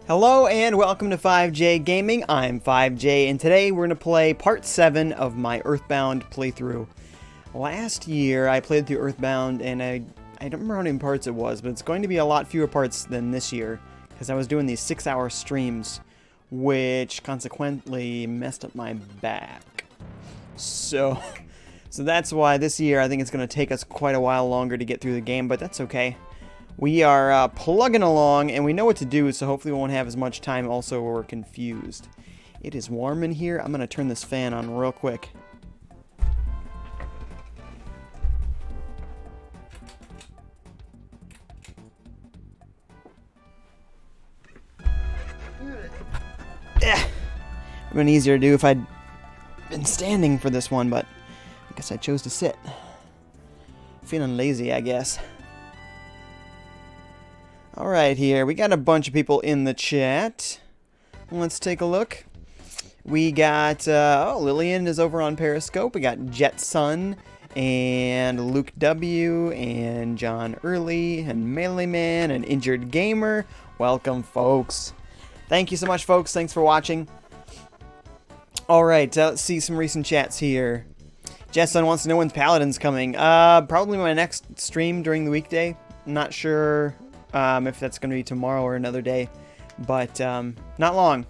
Hello and welcome to FiveJay Gaming. I'm FiveJay and today we're going to play part 7 of my EarthBound playthrough. Last year I played through EarthBound and I don't remember how many parts it was, but it's going to be a lot fewer parts than this year because I was doing these 6-hour streams, which consequently messed up my back. So that's why this year I think it's going to take us quite a while longer to get through the game, but that's okay. We are plugging along, and we know what to do, so hopefully we won't have as much time also where we're confused. It is warm in here. I'm going to turn this fan on real quick. Would have been easier to do if I'd been standing for this one, but I guess I chose to sit. Feeling lazy, I guess. Alright here, we got a bunch of people in the chat. Let's take a look. We got, Lillian is over on Periscope. We got Jetson and Luke W. and John Early and Melee Man and Injured Gamer. Welcome, folks. Thank you so much, folks. Thanks for watching. Alright, let's see some recent chats here. Jetson wants to know when Paladin's coming. Probably my next stream during the weekday. I'm not sure if that's going to be tomorrow or another day, but not long.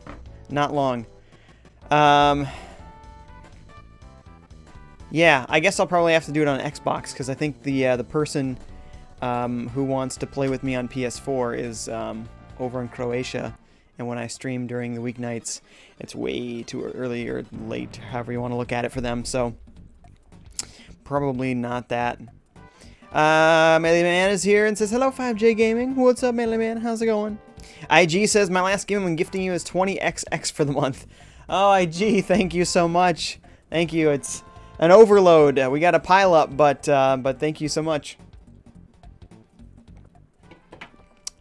Yeah, I guess I'll probably have to do it on Xbox because I think the person who wants to play with me on PS4 is over in Croatia, and when I stream during the weeknights, it's way too early or late, however you want to look at it for them. So probably not that. Melee Man is here and says, hello, FiveJay Gaming. What's up, Melee Man? How's it going? IG says, my last game I'm gifting you is 20XX for the month. Oh, IG, thank you so much. Thank you. It's an overload. We got a pile up, but thank you so much.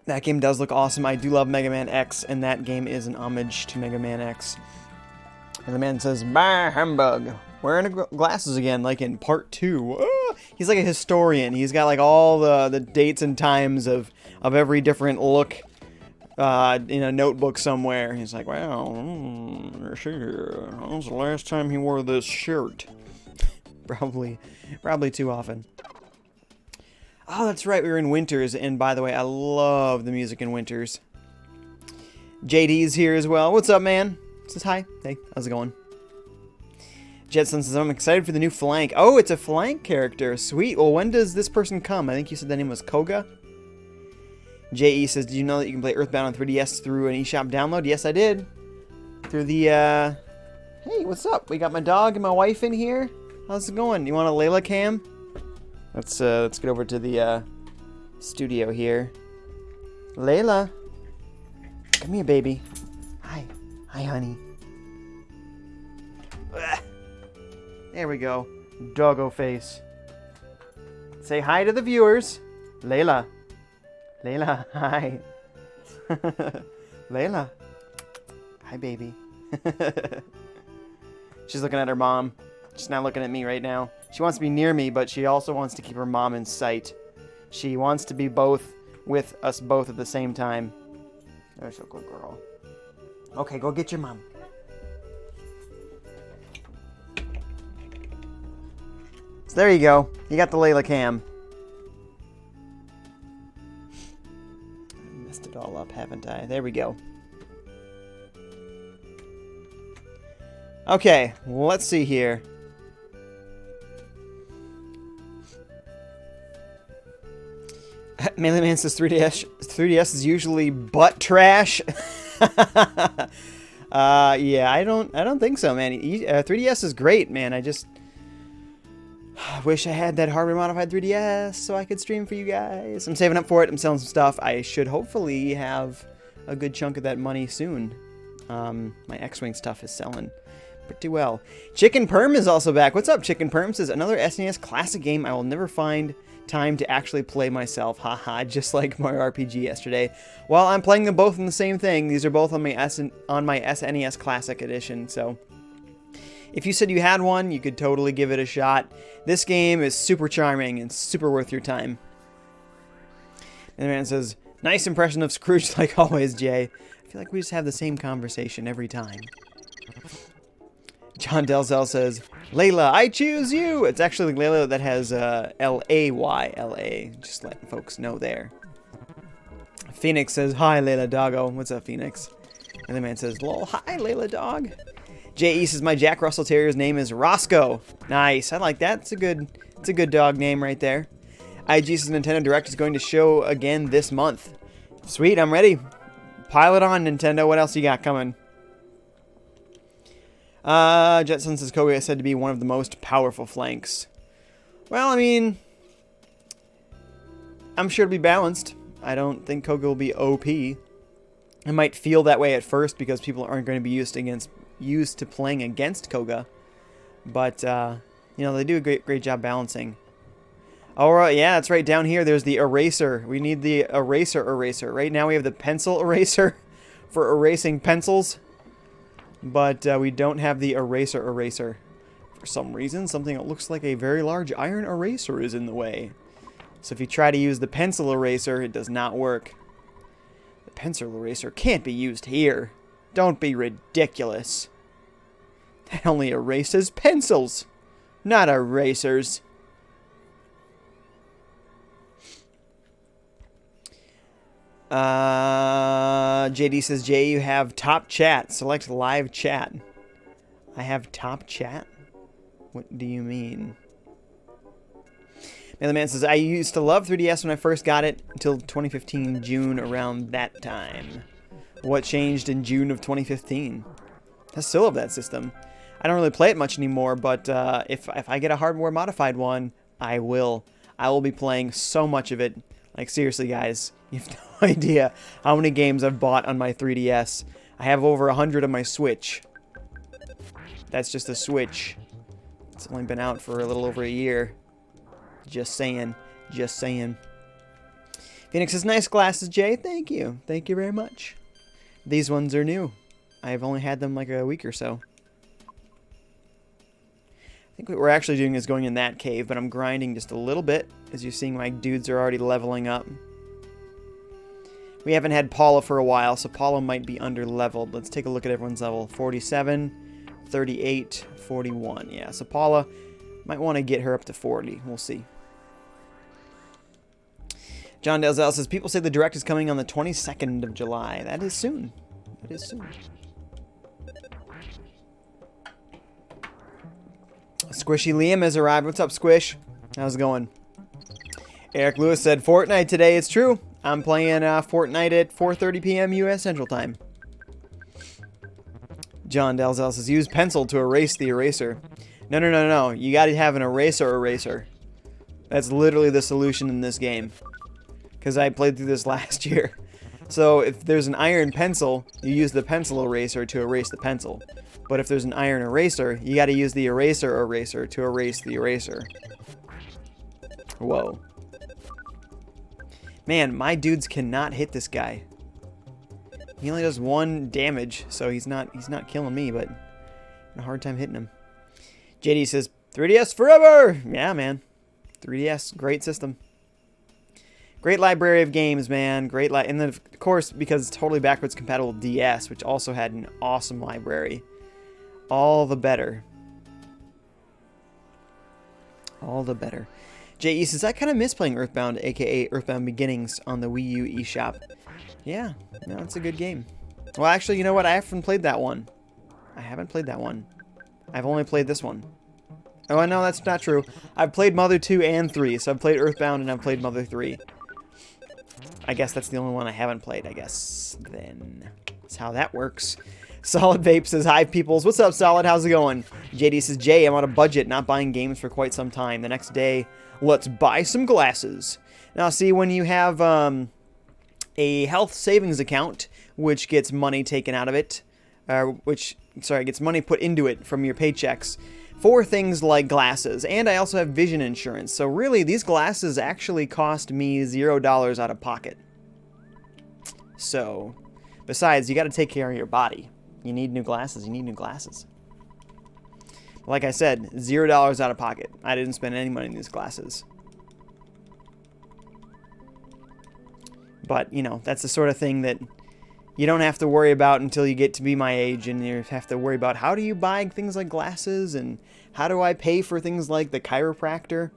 That game does look awesome. I do love Mega Man X, and that game is an homage to Mega Man X. Melee Man says, bah, humbug. Wearing glasses again, like in part 2. He's like a historian. He's got like all the dates and times of every different look in a notebook somewhere. He's like, well, when was the last time he wore this shirt? Probably too often. Oh, that's right. We were in Winters, and by the way, I love the music in Winters. JD's here as well. What's up, man? Says hi. Hey, how's it going? Jetson says, I'm excited for the new flank. Oh, it's a flank character. Sweet. Well, when does this person come? I think you said the name was Koga. JE says, did you know that you can play EarthBound on 3DS through an eShop download? Yes, I did. Through the, Hey, what's up? We got my dog and my wife in here. How's it going? You want a Layla cam? Let's get over to the, studio here. Layla. Come here, baby. Hi. Hi, honey. Ugh. There we go. Doggo face. Say hi to the viewers. Layla. Layla, hi. Layla. Hi, baby. She's looking at her mom. She's not looking at me right now. She wants to be near me, but she also wants to keep her mom in sight. She wants to be both with us both at the same time. There's a good girl. Okay, go get your mom. There you go. You got the Layla cam. Messed it all up, haven't I? There we go. Okay, let's see here. Melee Man says 3DS is usually butt trash. Yeah, I don't think so, man. 3DS is great, man. I just wish I had that hardware modified 3DS so I could stream for you guys. I'm saving up for it. I'm selling some stuff. I should hopefully have a good chunk of that money soon. My X-Wing stuff is selling pretty well. Chicken Perm is also back. What's up, Chicken Perm? Says, another SNES classic game I will never find time to actually play myself. Haha, just like Mario RPG yesterday. Well, I'm playing them both in the same thing. These are both on my SNES Classic Edition, so if you said you had one, you could totally give it a shot. This game is super charming and super worth your time. And the man says, Nice impression of Scrooge, like always, Jay. I feel like we just have the same conversation every time. John Delzell says, Layla, I choose you! It's actually Layla that has L-A-Y-L-A. Just letting folks know there. Phoenix says, hi, Layla Doggo. What's up, Phoenix? And the man says, lol, hi, Layla Dog. J.E. says, my Jack Russell Terrier's name is Roscoe. Nice, I like that. It's a good dog name right there. IG says, Nintendo Direct is going to show again this month. Sweet, I'm ready. Pile it on, Nintendo. What else you got coming? Jetson says, Koga is said to be one of the most powerful flanks. Well, I mean, I'm sure it'll be balanced. I don't think Koga will be OP. It might feel that way at first because people aren't going to be used to playing against Koga. But, you know, they do a great job balancing. Alright, yeah, that's right. Down here, there's the eraser. We need the eraser. Right now, we have the pencil eraser for erasing pencils. But we don't have the eraser. For some reason, something that looks like a very large iron eraser is in the way. So if you try to use the pencil eraser, it does not work. The pencil eraser can't be used here. Don't be ridiculous. That only erases pencils, not erasers. JD says, Jay, you have top chat. Select live chat. I have top chat? What do you mean? Man, the man says, I used to love 3DS when I first got it until 2015 June, around that time. What changed in June of 2015? I still love that system. I don't really play it much anymore, but if I get a hardware modified one, I will. I will be playing so much of it. Like, seriously, guys, you have no idea how many games I've bought on my 3DS. I have over 100 on my Switch. That's just a Switch. It's only been out for a little over a year. Just saying. Just saying. Phoenix says, nice glasses, Jay. Thank you. Thank you very much. These ones are new. I've only had them like a week or so. I think what we're actually doing is going in that cave, but I'm grinding just a little bit. As you're seeing, my dudes are already leveling up. We haven't had Paula for a while, so Paula might be under-leveled. Let's take a look at everyone's level. 47, 38, 41. Yeah, so Paula might want to get her up to 40. We'll see. John Delzell says, people say the Direct is coming on the 22nd of July. That is soon. That is soon. Squishy Liam has arrived. What's up, Squish? How's it going? Eric Lewis said, Fortnite today. It's true. I'm playing Fortnite at 4:30 p.m. U.S. Central Time. John Delzell says, use pencil to erase the eraser. No. You got to have an eraser. That's literally the solution in this game. Because I played through this last year. So if there's an iron pencil, you use the pencil eraser to erase the pencil. But if there's an iron eraser, you got to use the eraser to erase the eraser. Whoa. Man, my dudes cannot hit this guy. He only does 1 damage, so he's not killing me, but a hard time hitting him. JD says, 3DS forever! Yeah, man. 3DS, great system. Great library of games, man. And then, of course, because it's totally backwards compatible with DS, which also had an awesome library. All the better. All the better. J.E. says, I kind of miss playing EarthBound, a.k.a. EarthBound Beginnings, on the Wii U eShop. Yeah, no, it's a good game. Well, actually, you know what? I haven't played that one. I haven't played that one. I've only played this one. Oh, no, that's not true. I've played Mother 2 and 3, so I've played EarthBound and I've played Mother 3. I guess that's the only one I haven't played, I guess. Then that's how that works. Solid Vape says, hi, peoples. What's up, Solid? How's it going? JD says, Jay, I'm on a budget, not buying games for quite some time. The next day, let's buy some glasses. Now, see, when you have a health savings account, which gets money taken out of it, gets money put into it from your paychecks, for things like glasses, and I also have vision insurance. So really, these glasses actually cost me $0 out of pocket. So, besides, you got to take care of your body. You need new glasses. You need new glasses. Like I said, $0 out of pocket. I didn't spend any money on these glasses. But, you know, that's the sort of thing that you don't have to worry about until you get to be my age, and you have to worry about how do you buy things like glasses, and how do I pay for things like the chiropractor.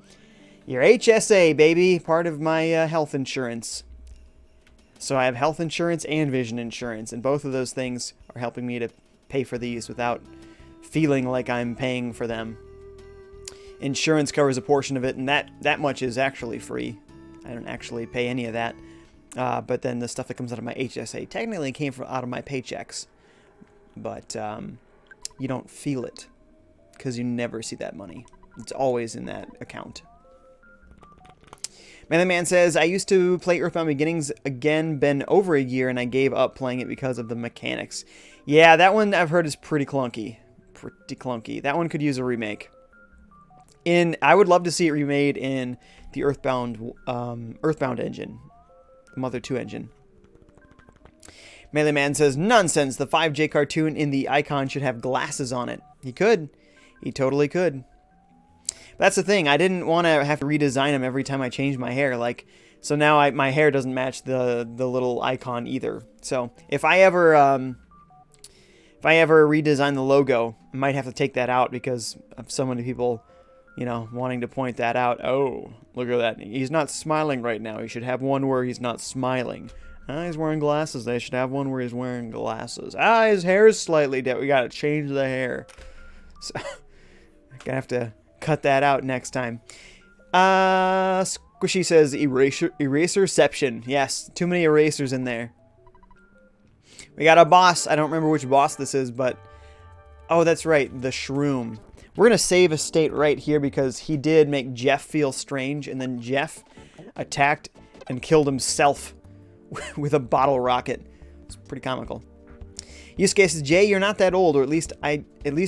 Your HSA, baby, part of my health insurance. So I have health insurance and vision insurance, and both of those things are helping me to pay for these without feeling like I'm paying for them. Insurance covers a portion of it, and that much is actually free. I don't actually pay any of that. But then the stuff that comes out of my HSA technically came out of my paychecks. But you don't feel it because you never see that money. It's always in that account. Man the Man says, I used to play EarthBound Beginnings again, been over a year, and I gave up playing it because of the mechanics. Yeah, that one I've heard is pretty clunky. Pretty clunky. That one could use a remake. I would love to see it remade in the EarthBound engine. Mother 2 engine. Melee Man says, nonsense. The FiveJay cartoon in the icon should have glasses on it. He could. He totally could. That's the thing. I didn't want to have to redesign them every time I changed my hair. So now my hair doesn't match the little icon either. So if I ever redesign the logo, I might have to take that out because of so many people, you know, wanting to point that out. Oh, look at that. He's not smiling right now. He should have one where he's not smiling. He's wearing glasses. They should have one where he's wearing glasses. His hair is slightly dead. We got to change the hair. So I'm going to have to cut that out next time. Squishy says eraserception. Yes, too many erasers in there. We got a boss. I don't remember which boss this is, but oh, that's right, the Shroom. We're going to save a state right here because he did make Jeff feel strange, and then Jeff attacked and killed himself with a bottle rocket. It's pretty comical. Yusuke says, Jay, you're not that old, or at least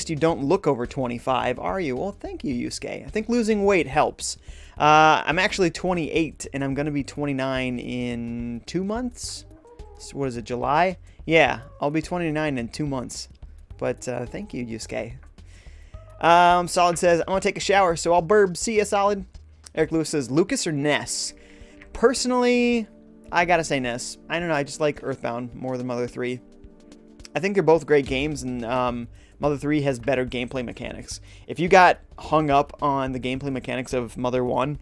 you don't look over 25, are you? Well, thank you, Yusuke. I think losing weight helps. I'm actually 28, and I'm going to be 29 in 2 months. So what is it, July? Yeah, I'll be 29 in 2 months. But thank you, Yusuke. Solid says, I'm going to take a shower, so I'll burb. See ya, Solid. Eric Lewis says, Lucas or Ness? Personally, I gotta say Ness. I don't know, I just like EarthBound more than Mother 3. I think they're both great games, and Mother 3 has better gameplay mechanics. If you got hung up on the gameplay mechanics of Mother 1,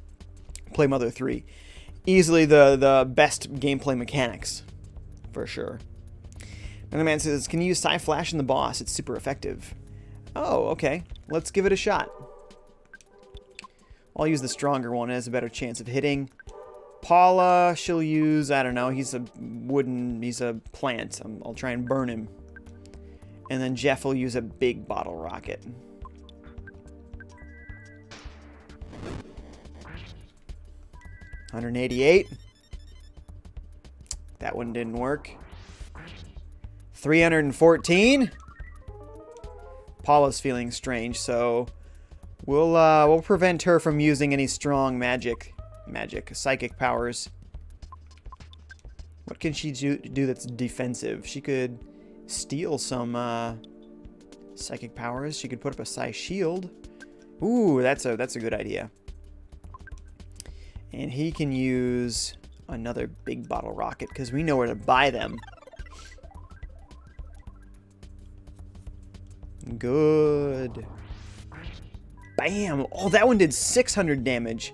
play Mother 3. Easily the best gameplay mechanics, for sure. Another man says, can you use Psy-Flash in the boss? It's super effective. Oh, okay. Let's give it a shot. I'll use the stronger one. It has a better chance of hitting. Paula, she'll use, I don't know, he's a plant. I'll try and burn him. And then Jeff will use a big bottle rocket. $188. That one didn't work. $314. Paula's feeling strange, so we'll prevent her from using any strong psychic powers. What can she do that's defensive? She could steal some psychic powers. She could put up a Psy shield. Ooh, that's a good idea. And he can use another big bottle rocket because we know where to buy them. Good. Bam! Oh, that one did 600 damage.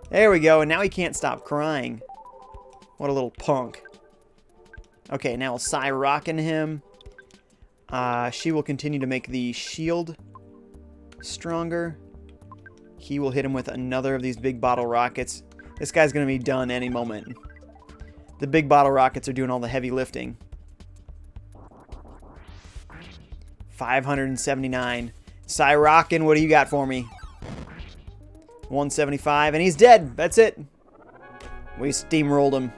There we go, and now he can't stop crying. What a little punk. Okay, now we'll Psy rockin' him. She will continue to make the shield stronger. He will hit him with another of these big bottle rockets. This guy's going to be done any moment. The big bottle rockets are doing all the heavy lifting. 579. Psy rockin', what do you got for me? 175, and he's dead. That's it. We steamrolled him.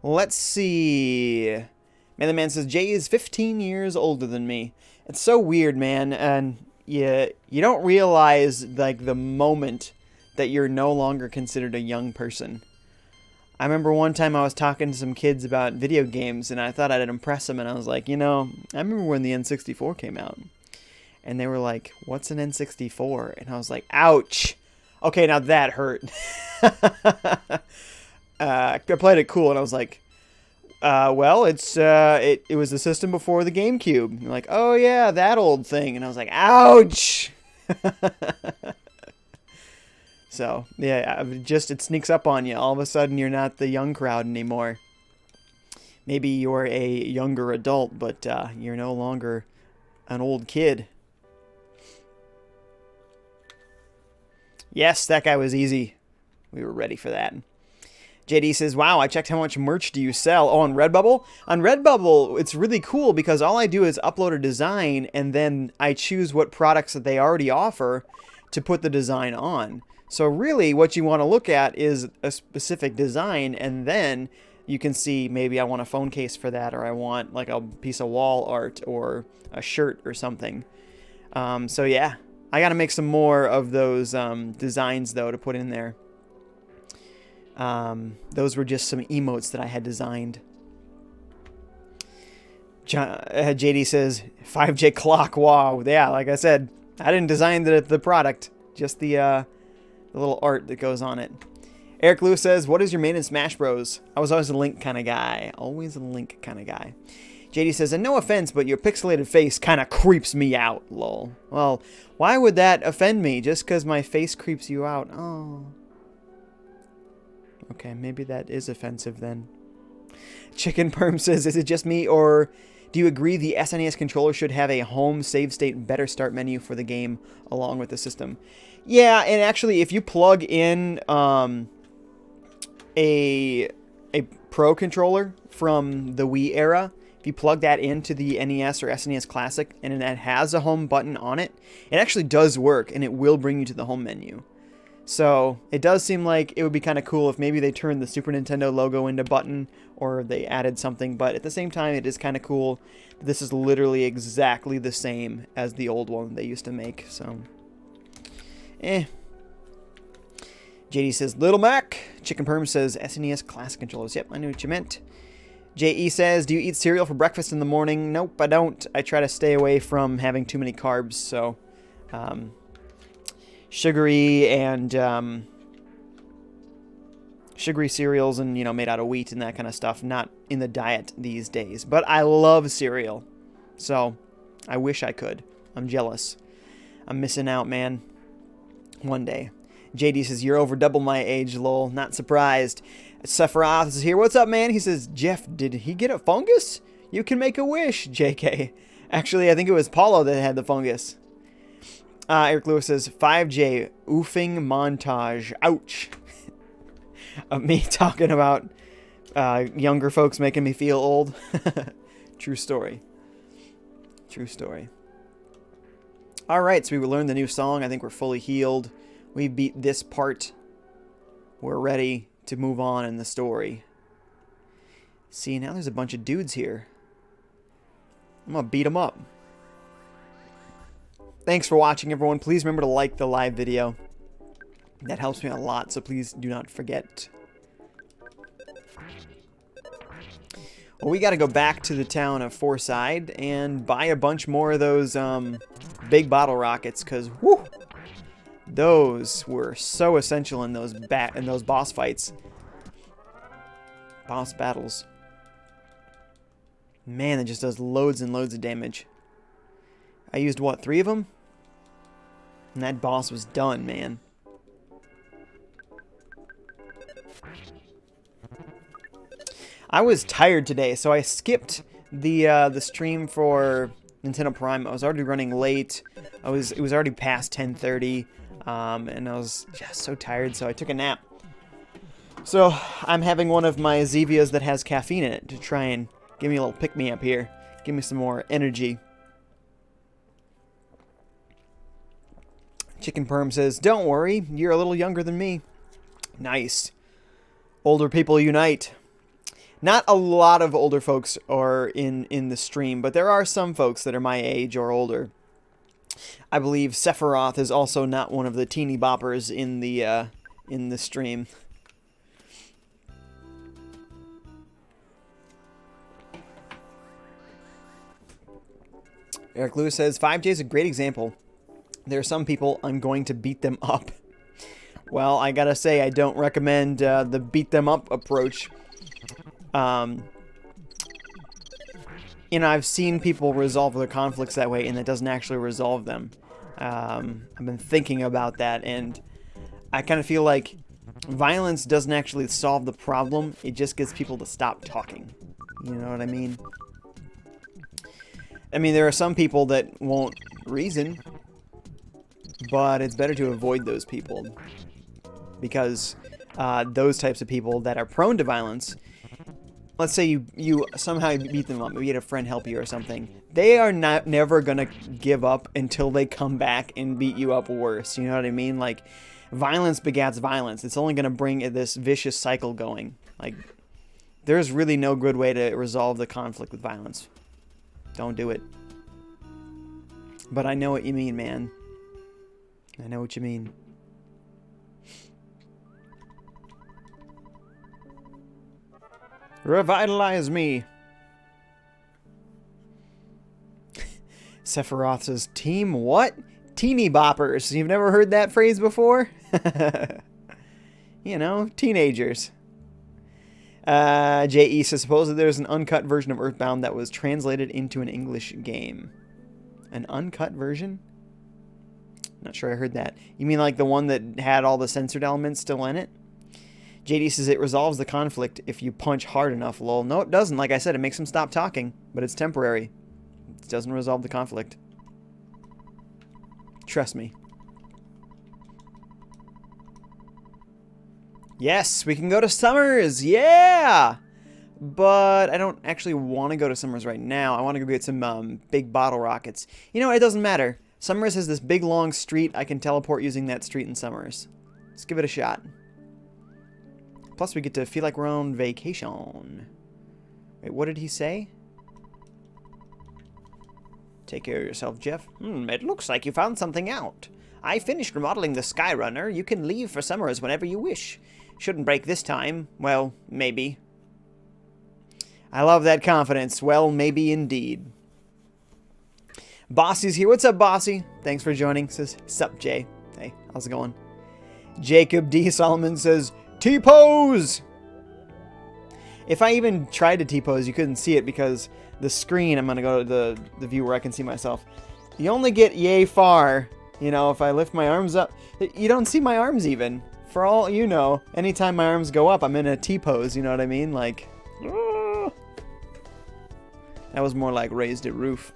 Let's see. Man, the man says, Jay is 15 years older than me. It's so weird, man. And you don't realize, like, the moment that you're no longer considered a young person. I remember one time I was talking to some kids about video games, and I thought I'd impress them, and I was like, you know, I remember when the N64 came out. And they were like, what's an N64? And I was like, ouch. Okay, now that hurt. I played it cool, and I was like, well, it was the system before the GameCube. And you're like, oh yeah, that old thing. And I was like, ouch! So, yeah, it sneaks up on you. All of a sudden, you're not the young crowd anymore. Maybe you're a younger adult, but you're no longer an old kid. Yes, that guy was easy. We were ready for that. JD says, wow, I checked how much merch do you sell. Oh, on Redbubble? On Redbubble, it's really cool because all I do is upload a design and then I choose what products that they already offer to put the design on. So really what you want to look at is a specific design, and then you can see maybe I want a phone case for that, or I want like a piece of wall art or a shirt or something. So yeah, I got to make some more of those designs though to put in there. Those were just some emotes that I had designed. JD says, FiveJay clock, wow. Yeah, like I said, I didn't design the product, just the little art that goes on it. Eric Lewis says, what is your main in Smash Bros? I was always a Link kind of guy. Always a Link kind of guy. JD says, and no offense, but your pixelated face kind of creeps me out, lol. Well, why would that offend me? Just because my face creeps you out? Oh. Okay, maybe that is offensive then. Chicken Perm says, is it just me, or do you agree the SNES controller should have a home save state better start menu for the game along with the system? Yeah, and actually, if you plug in a Pro controller from the Wii era, if you plug that into the NES or SNES Classic, and that has a home button on it, it actually does work, and it will bring you to the home menu. So it does seem like it would be kind of cool if maybe they turned the Super Nintendo logo into button, or they added something, but at the same time, it is kind of cool. This is literally exactly the same as the old one they used to make, so... JD says, Little Mac. Chicken Perm says, SNES Classic controllers. Yep, I knew what you meant. JE says, do you eat cereal for breakfast in the morning? Nope, I don't. I try to stay away from having too many carbs, so... sugary and sugary cereals and, you know, made out of wheat and that kind of stuff, not in the diet these days. But I love cereal, so I wish I could. I'm jealous. I'm missing out, man. One day. JD says, you're over double my age, lol. Not surprised. Sephiroth is here. What's up, man? He says, Jeff, did he get a fungus? You can make a wish, JK. Actually, I think it was Paulo that had the fungus. Eric Lewis says, FiveJay oofing montage. Ouch. Of me talking about younger folks making me feel old. True story. True story. Alright, so we learned the new song. I think we're fully healed. We beat this part. We're ready to move on in the story. See, now there's a bunch of dudes here. I'm gonna beat them up. Thanks for watching, everyone. Please remember to like the live video. That helps me a lot, so please do not forget. Well, we got to go back to the town of Forside and buy a bunch more of those big bottle rockets, because whoo, those were so essential in those boss fights, boss battles. Man, it just does loads and loads of damage. I used what, 3 of them? And that boss was done, man. I was tired today, so I skipped the stream for Nintendo Prime. I was already running late. It was already past 10:30, and I was just so tired, so I took a nap. So I'm having one of my Zevias that has caffeine in it to try and give me a little pick-me-up here. Give me some more energy. Chicken Perm says, don't worry, you're a little younger than me. Nice. Older people unite. Not a lot of older folks are in the stream, but there are some folks that are my age or older. I believe Sephiroth is also not one of the teeny boppers in the stream. Eric Lewis says, FiveJay is a great example. There are some people, I'm going to beat them up. Well, I gotta say, I don't recommend the beat them up approach. You know, I've seen people resolve their conflicts that way, and it doesn't actually resolve them. I've been thinking about that, and I kind of feel like violence doesn't actually solve the problem. It just gets people to stop talking. You know what I mean? I mean, there are some people that won't reason, but it's better to avoid those people. Because those types of people that are prone to violence, let's say you somehow beat them up, maybe you had a friend help you or something, they are never gonna give up until they come back and beat you up worse. You know what I mean? Like, violence begats violence. It's only gonna bring this vicious cycle going. Like, there's really no good way to resolve the conflict with violence. Don't do it. But I know what you mean, man. I know what you mean. Revitalize me. Sephiroth says, team what? Teeny boppers. You've never heard that phrase before? You know, teenagers. J.E. says, supposedly there's an uncut version of EarthBound that was translated into an English game. An uncut version? Not sure I heard that. You mean like the one that had all the censored elements still in it? JD says it resolves the conflict if you punch hard enough, lol. No, it doesn't. Like I said, it makes them stop talking, but it's temporary. It doesn't resolve the conflict. Trust me. Yes, we can go to Summers. Yeah! But I don't actually want to go to Summers right now. I want to go get some big bottle rockets. You know, it doesn't matter. Summers has this big, long street. I can teleport using that street in Summers. Let's give it a shot. Plus, we get to feel like we're on vacation. Wait, what did he say? Take care of yourself, Jeff. It looks like you found something out. I finished remodeling the Skyrunner. You can leave for Summers whenever you wish. Shouldn't break this time. Well, maybe. I love that confidence. Well, maybe indeed. Bossy's here. What's up, Bossy? Thanks for joining. Says, sup, Jay. Hey, how's it going? Jacob D. Solomon says, T-pose! If I even tried to T-pose, you couldn't see it because the screen, I'm going to go to the view where I can see myself. You only get yay far, you know, if I lift my arms up. You don't see my arms even. For all you know, anytime my arms go up, I'm in a T-pose, you know what I mean? Like, that was more like raised at roof.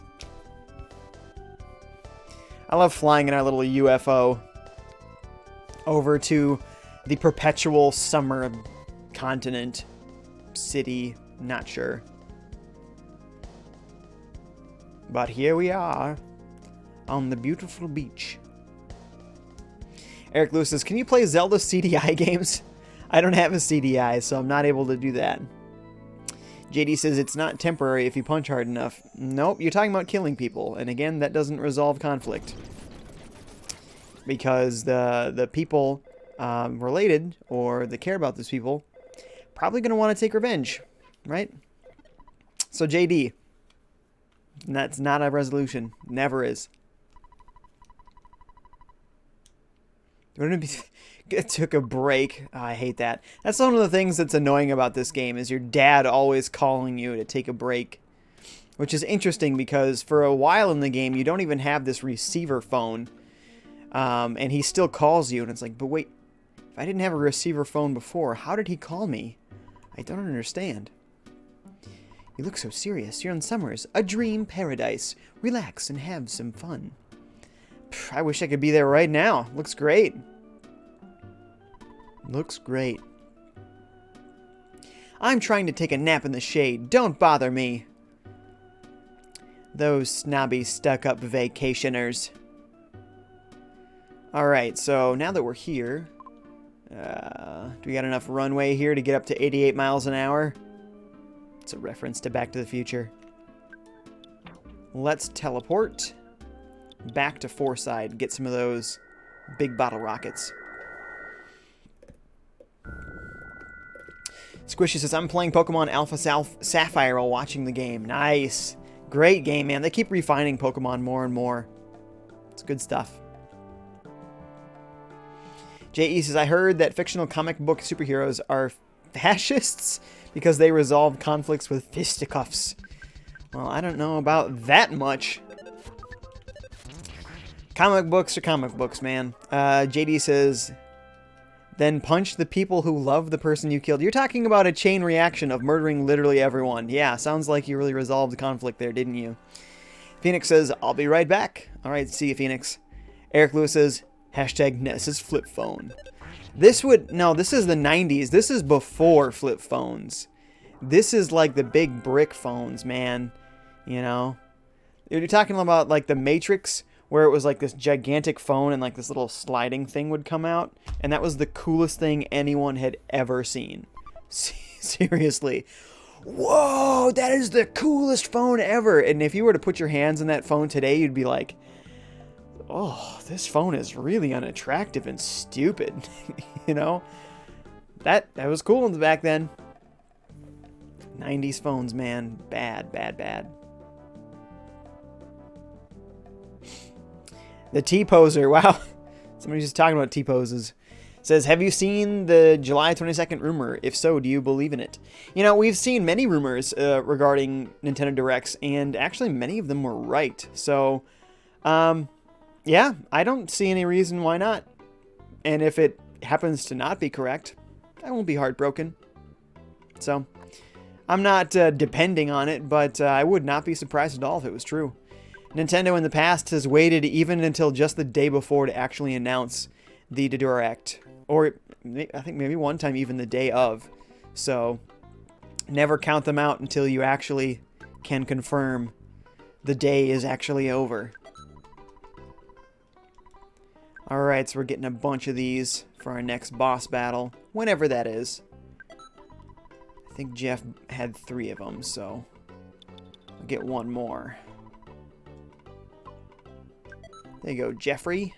I love flying in our little UFO over to the perpetual summer continent, city, not sure. But here we are on the beautiful beach. Eric Lewis says, can you play Zelda CDI games? I don't have a CDI, so I'm not able to do that. JD says it's not temporary if you punch hard enough. Nope, you're talking about killing people. And again, that doesn't resolve conflict. Because the people related, or that care about those people, probably going to want to take revenge, right? So JD, that's not a resolution. Never is. It took a break. Oh, I hate that. That's one of the things that's annoying about this game, is your dad always calling you to take a break. Which is interesting because for a while in the game, you don't even have this receiver phone. And he still calls you, and it's like, but wait, if I didn't have a receiver phone before, how did he call me? I don't understand. You look so serious. You're in Summers, a dream paradise. Relax and have some fun. I wish I could be there right now. Looks great. Looks great. I'm trying to take a nap in the shade. Don't bother me. Those snobby, stuck-up vacationers. Alright, so now that we're here, do we got enough runway here to get up to 88 miles an hour? It's a reference to Back to the Future. Let's teleport back to Foreside, get some of those big bottle rockets. Squishy says, I'm playing Pokemon Alpha Sapphire while watching the game. Nice. Great game, man. They keep refining Pokemon more and more. It's good stuff. J.E. says, I heard that fictional comic book superheroes are fascists because they resolve conflicts with fisticuffs. Well, I don't know about that much. Comic books are comic books, man. JD says, then punch the people who love the person you killed. You're talking about a chain reaction of murdering literally everyone. Yeah, sounds like you really resolved the conflict there, didn't you? Phoenix says, I'll be right back. All right, see you, Phoenix. Eric Lewis says, hashtag Ness's flip phone. This is the 90s. This is before flip phones. This is like the big brick phones, man. You know? You're talking about like the Matrix, where it was like this gigantic phone and like this little sliding thing would come out. And that was the coolest thing anyone had ever seen. Seriously. Whoa, that is the coolest phone ever. And if you were to put your hands in that phone today, you'd be like, oh, this phone is really unattractive and stupid. You know? That was cool back then. 90s phones, man. Bad, bad, bad. The T-poser. Wow. Somebody's just talking about T-poses. Says, have you seen the July 22nd rumor? If so, do you believe in it? You know, we've seen many rumors regarding Nintendo Directs, and actually many of them were right. So, yeah, I don't see any reason why not. And if it happens to not be correct, I won't be heartbroken. So, I'm not depending on it, but I would not be surprised at all if it was true. Nintendo in the past has waited even until just the day before to actually announce the Direct. Or I think maybe one time even the day of. So never count them out until you actually can confirm the day is actually over. Alright, so we're getting a bunch of these for our next boss battle. Whenever that is. I think Jeff had 3 of them, so I'll get one more. There you go, Jeffrey.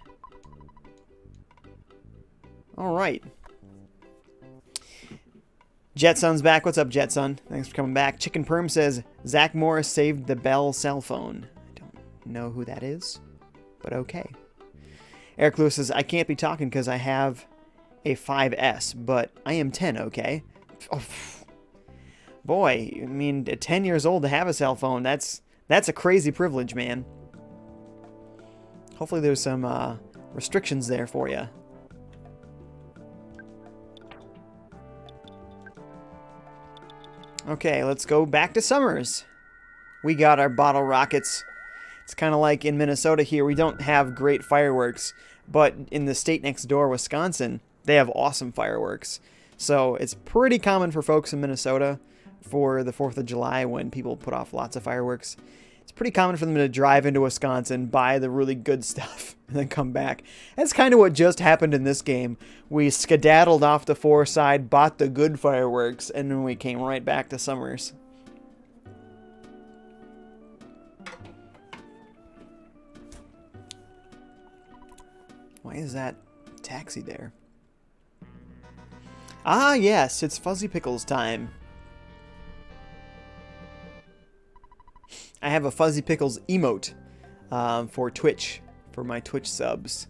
Alright. Jetson's back. What's up, Jetson? Thanks for coming back. Chicken Perm says, Zach Morris saved the Bell cell phone. I don't know who that is, but okay. Eric Lewis says, I can't be talking because I have a 5S, but I am 10, okay? Oh, boy, I mean, at 10 years old to have a cell phone, that's a crazy privilege, man. Hopefully there's some restrictions there for you. Okay, let's go back to Summers. We got our bottle rockets. It's kind of like in Minnesota here. We don't have great fireworks, but in the state next door, Wisconsin, they have awesome fireworks. So it's pretty common for folks in Minnesota for the 4th of July when people put off lots of fireworks. It's pretty common for them to drive into Wisconsin, buy the really good stuff, and then come back. That's kind of what just happened in this game. We skedaddled off the 4 side, bought the good fireworks, and then we came right back to Summers. Why is that taxi there? Ah, yes, it's Fuzzy Pickles time. I have a Fuzzy Pickles emote for Twitch, for my Twitch subs,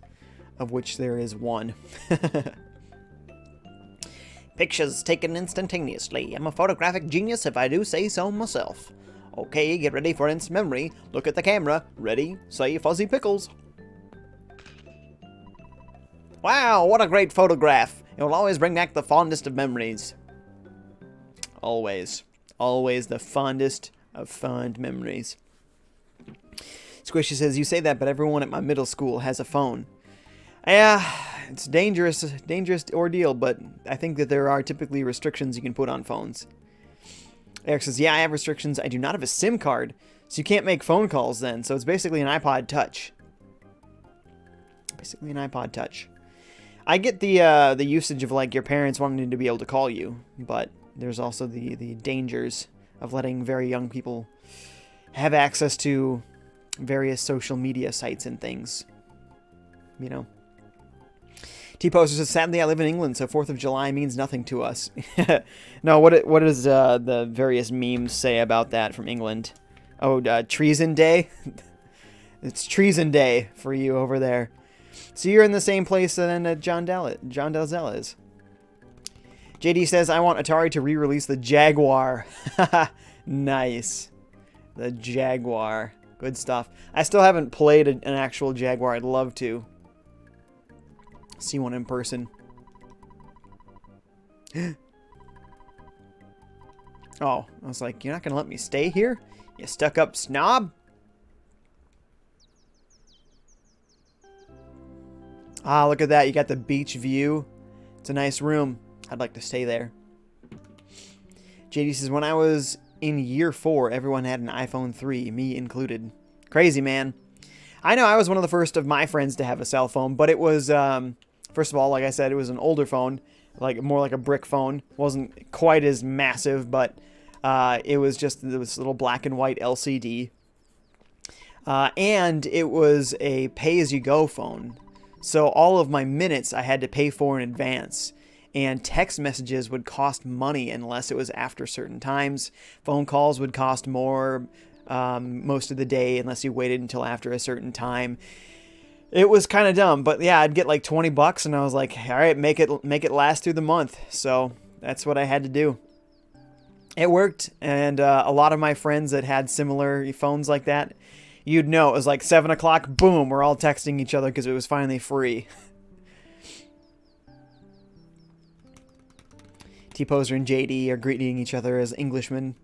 of which there is 1. Pictures taken instantaneously. I'm a photographic genius if I do say so myself. Okay, get ready for instant memory. Look at the camera. Ready, say Fuzzy Pickles. Wow, what a great photograph. It will always bring back the fondest of memories. Always. Always the fondest of fond memories. Squishy says, you say that, but everyone at my middle school has a phone. Yeah, it's dangerous ordeal, but I think that there are typically restrictions you can put on phones. Eric says, yeah, I have restrictions. I do not have a SIM card, so you can't make phone calls then. So it's basically an iPod Touch. Basically an iPod Touch. I get the usage of like your parents wanting to be able to call you, but there's also the dangers of letting very young people have access to various social media sites and things. You know. T-Poster says, sadly I live in England, so 4th of July means nothing to us. No, what does the various memes say about that from England? Oh, Treason Day? It's Treason Day for you over there. So you're in the same place that John Dalzell is. JD says, I want Atari to re-release the Jaguar. Nice. The Jaguar. Good stuff. I still haven't played an actual Jaguar. I'd love to see one in person. Oh, I was like, you're not going to let me stay here? You stuck-up snob? Ah, look at that. You got the beach view. It's a nice room. I'd like to stay there. JD says, when I was in year 4, everyone had an iPhone 3, me included. Crazy, man. I know I was one of the first of my friends to have a cell phone, but it was, first of all, like I said, it was an older phone, like more like a brick phone. Wasn't quite as massive, but it was just this little black and white LCD. And it was a pay-as-you-go phone. So all of my minutes I had to pay for in advance. And text messages would cost money unless it was after certain times. Phone calls would cost more most of the day unless you waited until after a certain time. It was kind of dumb, but yeah, I'd get like $20 and I was like, all right, make it last through the month. So that's what I had to do. It worked, and a lot of my friends that had similar phones like that, you'd know it was like 7 o'clock, boom, we're all texting each other because it was finally free. T-Poser and JD are greeting each other as Englishmen.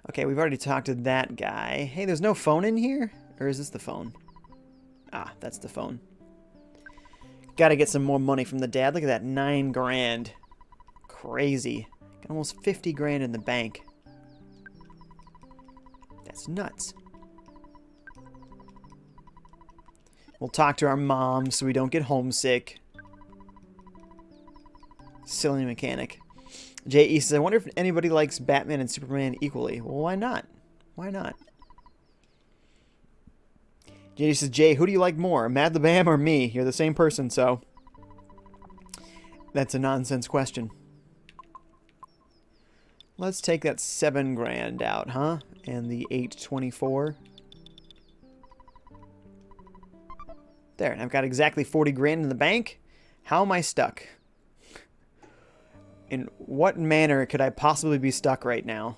Okay, we've already talked to that guy. Hey, there's no phone in here? Or is this the phone? Ah, that's the phone. Gotta get some more money from the dad. Look at that, 9 grand. Crazy. Got almost 50 grand in the bank. That's nuts. We'll talk to our mom so we don't get homesick. Silly mechanic. J.E. says, I wonder if anybody likes Batman and Superman equally. Well, why not? Why not? J.D. says, Jay, who do you like more, Mad the Bam or me? You're the same person, so that's a nonsense question. Let's take that 7 grand out, huh? And the 824. There, and I've got exactly 40 grand in the bank. How am I stuck? In what manner could I possibly be stuck right now?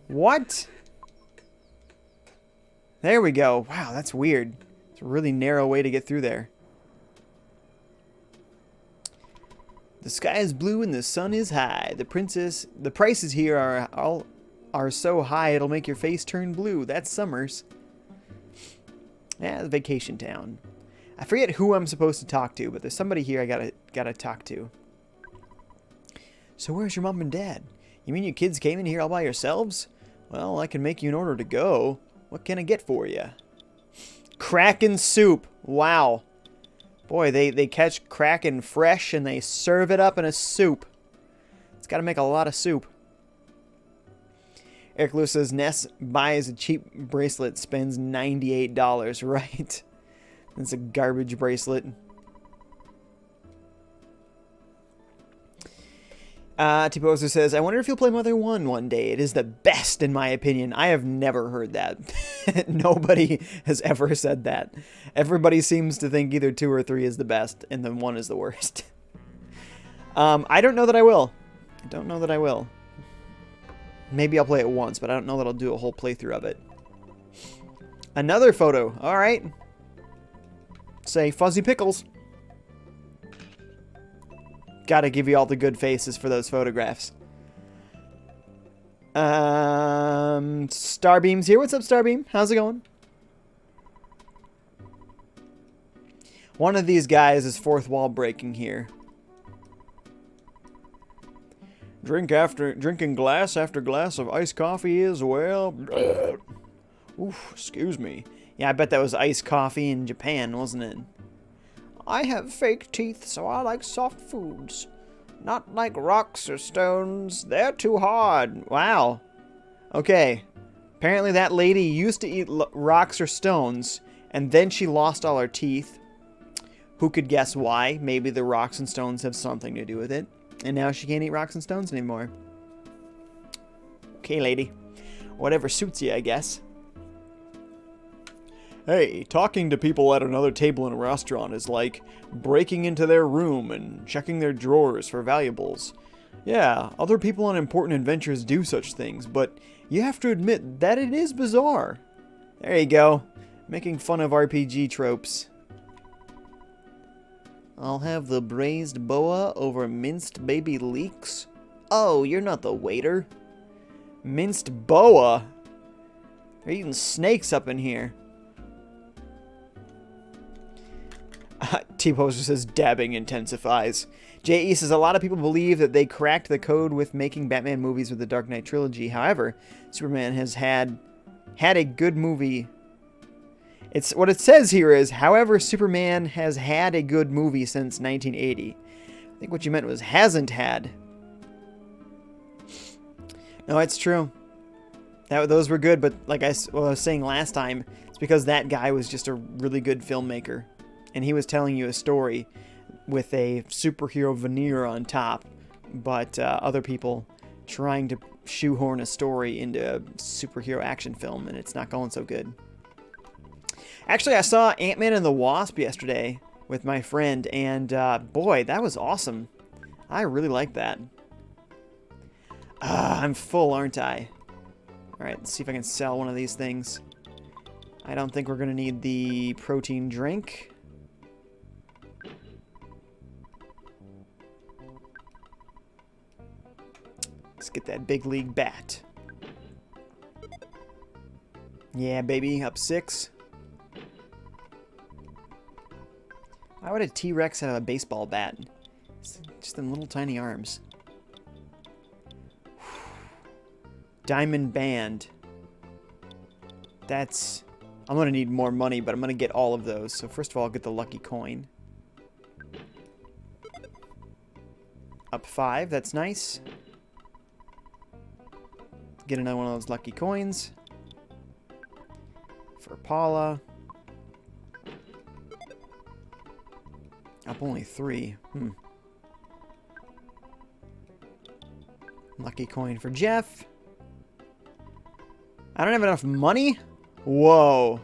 What? There we go. Wow, that's weird. It's a really narrow way to get through there. The sky is blue and the sun is high. The prices here are so high it'll make your face turn blue. That's Summers. Yeah, the vacation town. I forget who I'm supposed to talk to, but there's somebody here I gotta talk to. So where's your mom and dad? You mean you kids came in here all by yourselves? Well, I can make you an order to go. What can I get for you? Kraken soup. Wow. Boy, they catch Kraken fresh and they serve it up in a soup. It's got to make a lot of soup. Eric Lewis says, Ness buys a cheap bracelet, spends $98. Right. It's a garbage bracelet. T-Poser says, I wonder if you'll play Mother 1 one day. It is the best, in my opinion. I have never heard that. Nobody has ever said that. Everybody seems to think either 2 or 3 is the best, and then 1 is the worst. I don't know that I will. I don't know that I will. Maybe I'll play it once, but I don't know that I'll do a whole playthrough of it. Another photo. All right. Say Fuzzy Pickles. Gotta give you all the good faces for those photographs. Starbeam's here. What's up, Starbeam? How's it going? One of these guys is fourth wall breaking here. Drinking glass after glass of iced coffee is, well... Oof, excuse me. Yeah, I bet that was iced coffee in Japan, wasn't it? I have fake teeth, so I like soft foods. Not like rocks or stones. They're too hard. Wow. Okay. Apparently that lady used to eat rocks or stones, and then she lost all her teeth. Who could guess why? Maybe the rocks and stones have something to do with it. And now she can't eat rocks and stones anymore. Okay, lady. Whatever suits you, I guess. Hey, talking to people at another table in a restaurant is like breaking into their room and checking their drawers for valuables. Yeah, other people on important adventures do such things, but you have to admit that it is bizarre. There you go. Making fun of RPG tropes. I'll have the braised boa over minced baby leeks. Oh, you're not the waiter. Minced boa? They're eating snakes up in here. T-Poster says dabbing intensifies. J.E. says a lot of people believe that they cracked the code with making Batman movies with the Dark Knight trilogy. However, Superman has had a good movie. It's what it says here is, however, Superman has had a good movie since 1980. I think what you meant was hasn't had. No, it's true. Those were good, but like I was saying last time, it's because that guy was just a really good filmmaker. And he was telling you a story with a superhero veneer on top, but other people trying to shoehorn a story into a superhero action film, and it's not going so good. Actually, I saw Ant-Man and the Wasp yesterday with my friend, and boy, that was awesome. I really liked that. I'm full, aren't I? Alright, let's see if I can sell one of these things. I don't think we're going to need the protein drink. Let's get that big league bat. Yeah, baby, up 6. Why would a T-Rex have a baseball bat? It's just in little tiny arms. Diamond band. That's... I'm going to need more money, but I'm going to get all of those. So first of all, I'll get the lucky coin. Up 5, that's nice. Get another one of those lucky coins. For Paula. Up only 3. Lucky coin for Jeff. I don't have enough money? Whoa.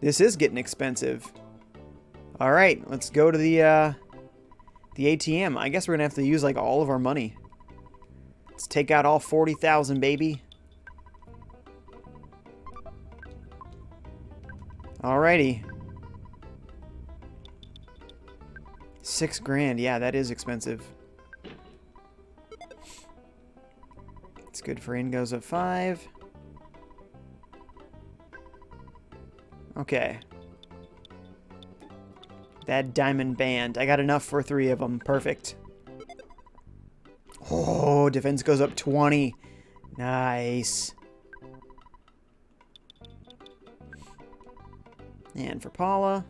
This is getting expensive. Alright, let's go to the ATM. I guess we're going to have to use like all of our money. Let's take out all 40,000, baby. Alrighty. 6 grand. Yeah, that is expensive. It's good for in goes at 5. Okay. That diamond band. I got enough for 3 of them. Perfect. Oh, defense goes up 20. Nice. And for Paula.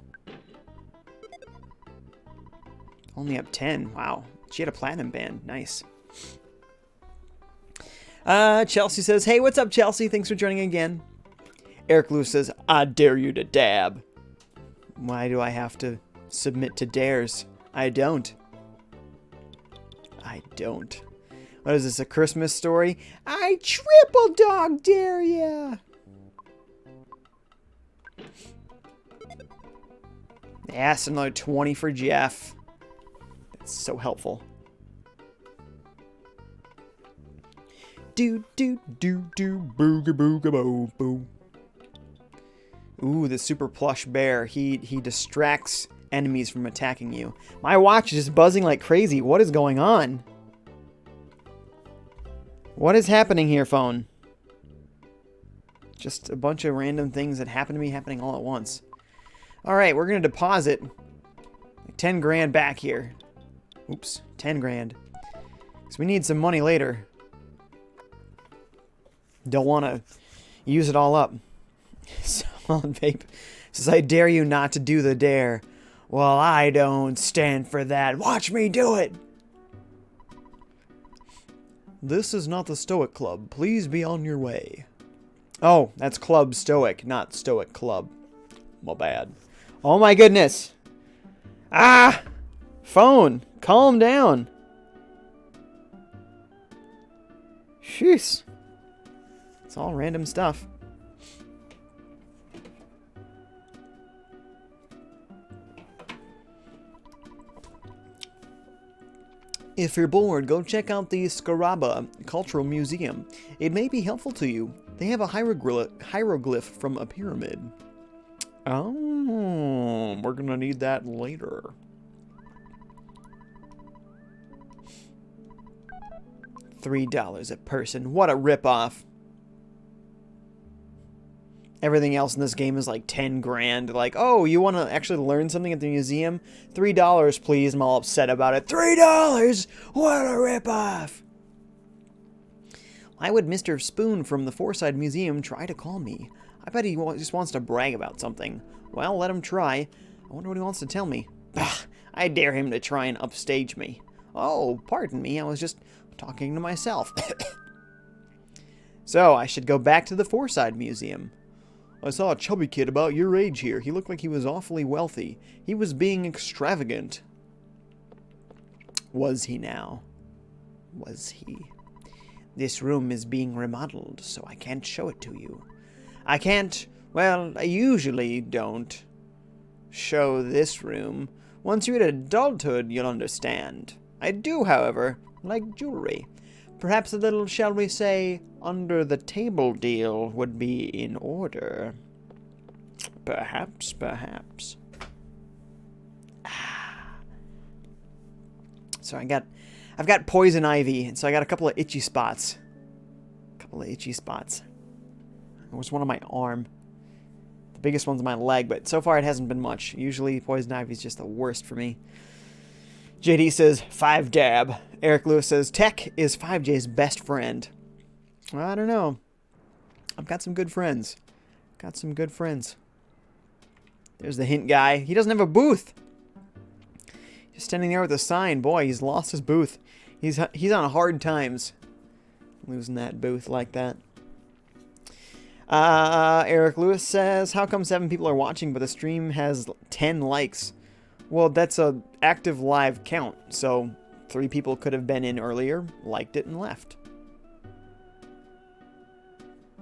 Only up 10. Wow. She had a platinum band. Nice. Chelsea says, hey, what's up, Chelsea? Thanks for joining again. Eric Lewis says, I dare you to dab. Why do I have to submit to dares? I don't. I don't. What is this, a Christmas story? I triple dog dare ya. Yes, another 20 for Jeff. That's so helpful. Do do do do booga booga boo boo. Ooh, the super plush bear. He distracts enemies from attacking you. My watch is just buzzing like crazy. What is going on? What is happening here, phone? Just a bunch of random things that happen to me happening all at once. Alright, we're going to deposit 10 grand back here. Oops, 10 grand. So we need some money later. Don't want to use it all up. Solid Vape says, I dare you not to do the dare. Well, I don't stand for that. Watch me do it. This is not the Stoic Club. Please be on your way. Oh, that's Club Stoic, not Stoic Club. My bad. Oh my goodness. Ah! Phone, calm down. Jeez. It's all random stuff. If you're bored, go check out the Scaraba Cultural Museum. It may be helpful to you. They have a hieroglyph from a pyramid. Oh, we're gonna need that later. $3 a person. What a ripoff. Everything else in this game is like 10 grand. Like, oh, you want to actually learn something at the museum? $3, please. I'm all upset about it. $3? What a ripoff. Why would Mr. Spoon from the Foreside Museum try to call me? I bet he just wants to brag about something. Well, let him try. I wonder what he wants to tell me. Bah, I dare him to try and upstage me. Oh, pardon me. I was just talking to myself. So, I should go back to the Foreside Museum. I saw a chubby kid about your age here. He looked like he was awfully wealthy. He was being extravagant. Was he now? Was he? This room is being remodeled, so I can't show it to you. I can't, well, I usually don't show this room. Once you hit adulthood, you'll understand. I do, however, like jewelry. Perhaps a little, shall we say, under-the-table deal would be in order. Perhaps. So I've got poison ivy, and so I got a couple of itchy spots. It was one on my arm. The biggest one's my leg, but so far it hasn't been much. Usually poison ivy is just the worst for me. JD says, 5 dab. Eric Lewis says, tech is 5J's best friend. Well, I don't know. I've got some good friends. There's the hint guy. He doesn't have a booth. He's standing there with a sign. Boy, he's lost his booth. He's on hard times. Losing that booth like that. Eric Lewis says, how come 7 people are watching but the stream has 10 likes? Well, that's a active live count, so 3 people could have been in earlier, liked it, and left.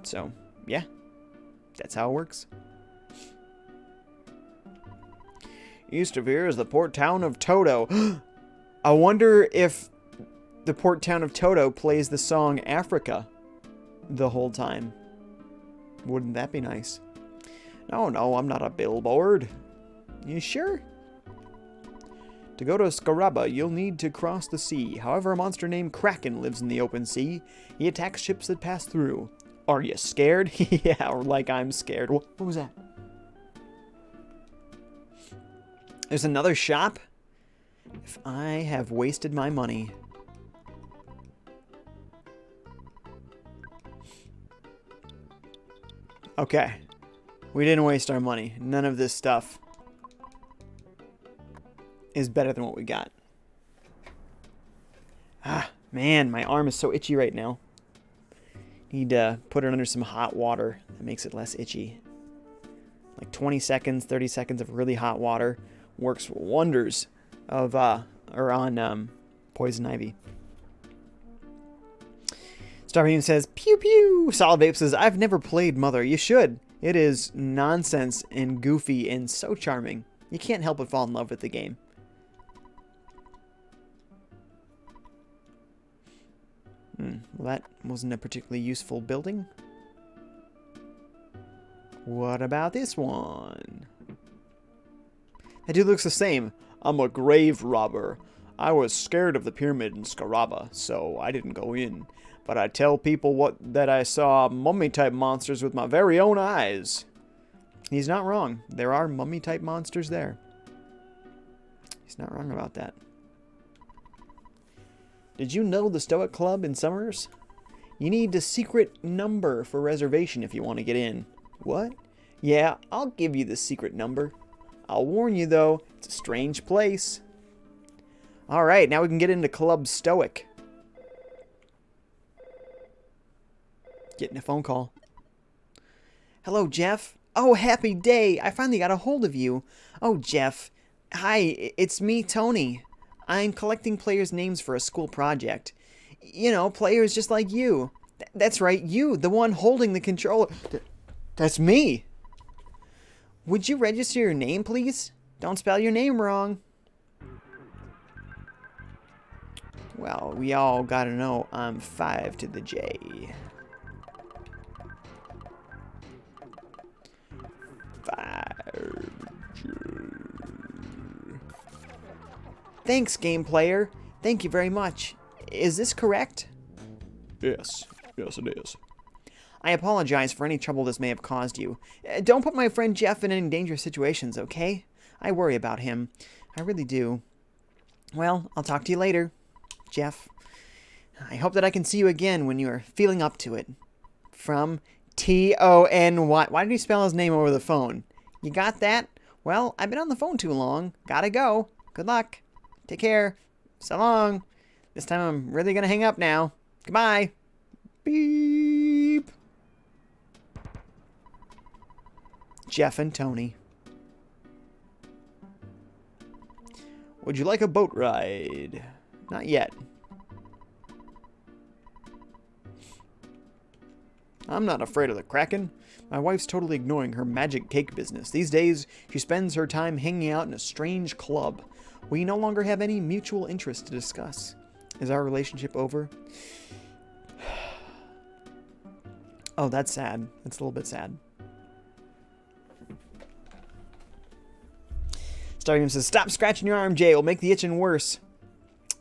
So, yeah, that's how it works. East of here is the port town of Toto. I wonder if the port town of Toto plays the song Africa the whole time. Wouldn't that be nice? No, I'm not a billboard. You sure? To go to Scaraba, you'll need to cross the sea. However, a monster named Kraken lives in the open sea. He attacks ships that pass through. Are you scared? Yeah, or like I'm scared. What was that? There's another shop? If I have wasted my money. Okay. We didn't waste our money. None of this stuff is better than what we got. Ah, man, my arm is so itchy right now. Need to put it under some hot water. That makes it less itchy. Like 20 seconds, 30 seconds of really hot water works wonders on poison ivy. Starbeam says, pew pew. Solid Vape says, I've never played Mother. You should. It is nonsense and goofy and so charming. You can't help but fall in love with the game. Well, that wasn't a particularly useful building. What about this one? That dude looks the same. I'm a grave robber. I was scared of the pyramid in Scaraba, so I didn't go in. But I tell people that I saw mummy-type monsters with my very own eyes. He's not wrong. There are mummy-type monsters there. He's not wrong about that. Did you know the Stoic Club in Summers? You need the secret number for reservation if you want to get in. What? Yeah, I'll give you the secret number. I'll warn you, though, it's a strange place. Alright, now we can get into Club Stoic. Getting a phone call. Hello, Jeff. Oh, happy day. I finally got a hold of you. Oh, Jeff. Hi, it's me, Tony. I'm collecting players' names for a school project. You know, players just like you. That's right, you, the one holding the controller. That's me. Would you register your name, please? Don't spell your name wrong. Well, we all gotta know I'm 5 to the J. 5J. Thanks, game player. Thank you very much. Is this correct? Yes. Yes, it is. I apologize for any trouble this may have caused you. Don't put my friend Jeff in any dangerous situations, okay? I worry about him. I really do. Well, I'll talk to you later, Jeff. I hope that I can see you again when you are feeling up to it. From Tony. Why did he spell his name over the phone? You got that? Well, I've been on the phone too long. Gotta go. Good luck. Take care. So long. This time I'm really gonna hang up now. Goodbye. Beep. Jeff and Tony. Would you like a boat ride? Not yet. I'm not afraid of the Kraken. My wife's totally ignoring her magic cake business. These days, she spends her time hanging out in a strange club. We no longer have any mutual interest to discuss. Is our relationship over? Oh, that's sad. That's a little bit sad. Stargame says, stop scratching your arm, Jay. It'll make the itching worse.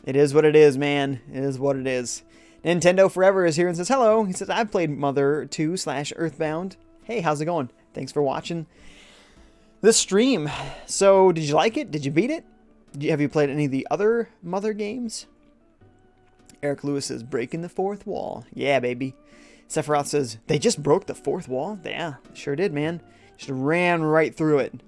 It is what it is, man. It is what it is. Nintendo Forever is here and says, hello. He says, I've played Mother 2 / EarthBound. Hey, how's it going? Thanks for watching this stream. So, did you like it? Did you beat it? Have you played any of the other Mother games? Eric Lewis says, breaking the fourth wall. Yeah, baby. Sephiroth says, they just broke the fourth wall? Yeah, sure did, man. Just ran right through it.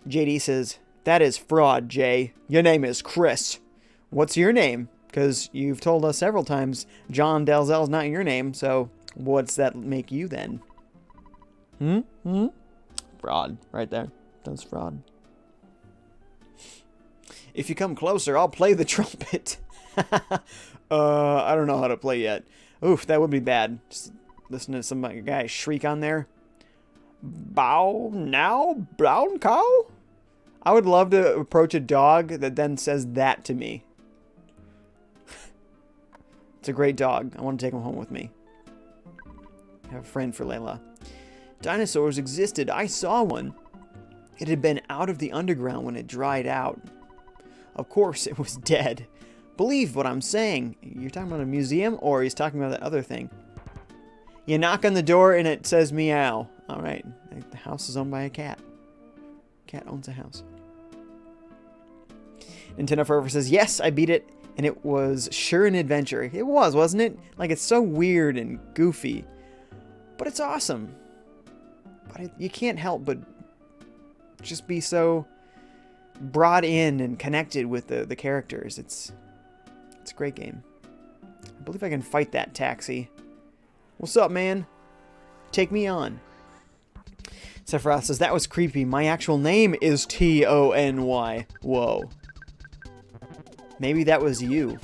JD says, that is fraud, Jay. Your name is Chris. What's your name? Because you've told us several times John Dalzell's not your name, so what's that make you then? Fraud, right there. That's fraud. If you come closer, I'll play the trumpet. I don't know how to play yet. Oof, that would be bad. Just listen to some guy shriek on there. Bow now, brown cow? I would love to approach a dog that then says that to me. It's a great dog. I want to take him home with me. I have a friend for Layla. Dinosaurs existed. I saw one. It had been out of the underground when it dried out. Of course, it was dead. Believe what I'm saying. You're talking about a museum, or he's talking about that other thing? You knock on the door and it says meow. All right. The house is owned by a cat. Cat owns a house. Nintendo Forever says, yes, I beat it. And it was sure an adventure. It was, wasn't it? Like, it's so weird and goofy. But it's awesome. But you can't help but just be so brought in and connected with the characters. It's a great game. I believe I can fight that taxi. What's up, man? Take me on. Sephiroth says, that was creepy. My actual name is Tony. Whoa. Maybe that was you.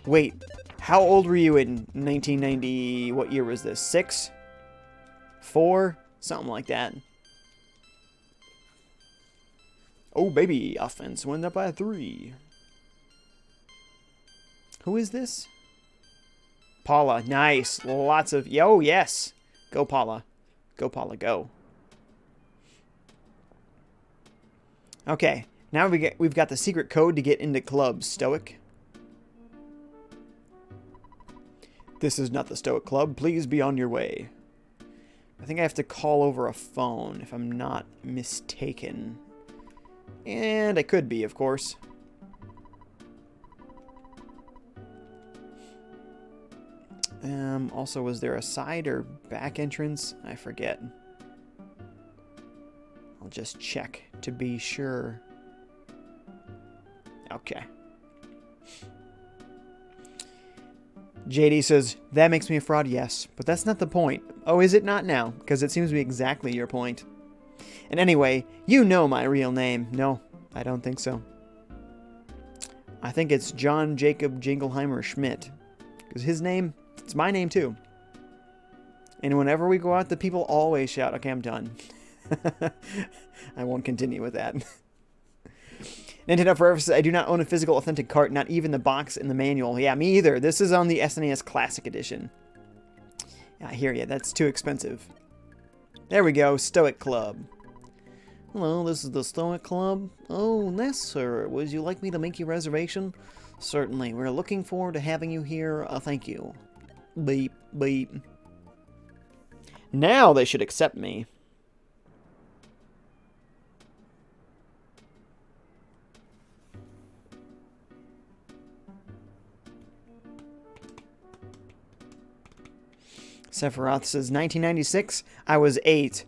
Wait, how old were you in 1990? What year was this? 6? 4? Something like that. Oh, baby. Offense went up by 3. Who is this? Paula. Nice. Lots of... Yo, yes. Go, Paula. Go, Paula. Go. Okay. Now we've got the secret code to get into Club Stoic. This is not the Stoic Club. Please be on your way. I think I have to call over a phone, if I'm not mistaken. And I could be, of course. Also, was there a side or back entrance? I forget. I'll just check to be sure. Okay. JD says, that makes me a fraud, yes. But that's not the point. Oh, is it not now? Because it seems to be exactly your point. And anyway, you know my real name. No, I don't think so. I think it's John Jacob Jingleheimer Schmidt. Because his name, it's my name too. And whenever we go out, the people always shout, okay, I'm done. I won't continue with that. Nintendo Forever says, I do not own a physical authentic cart, not even the box in the manual. Yeah, me either. This is on the SNES Classic Edition. Yeah, I hear ya. That's too expensive. There we go. Stoic Club. Hello, this is the Stoic Club. Oh, yes, sir. Would you like me to make you a reservation? Certainly. We're looking forward to having you here. Thank you. Beep, beep. Now they should accept me. Sephiroth says 1996. I was 8.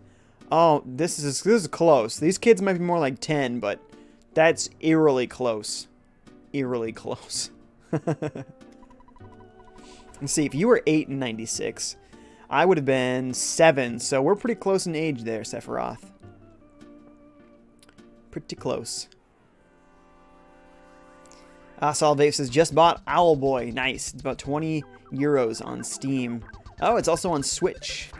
Oh, this is close. These kids might be more like 10, but that's eerily close. Eerily close. Let's see. If you were 8 in 96, I would have been 7. So we're pretty close in age there, Sephiroth. Pretty close. Solid Vape says just bought Owlboy. Nice. It's about 20 euros on Steam. Oh, it's also on Switch.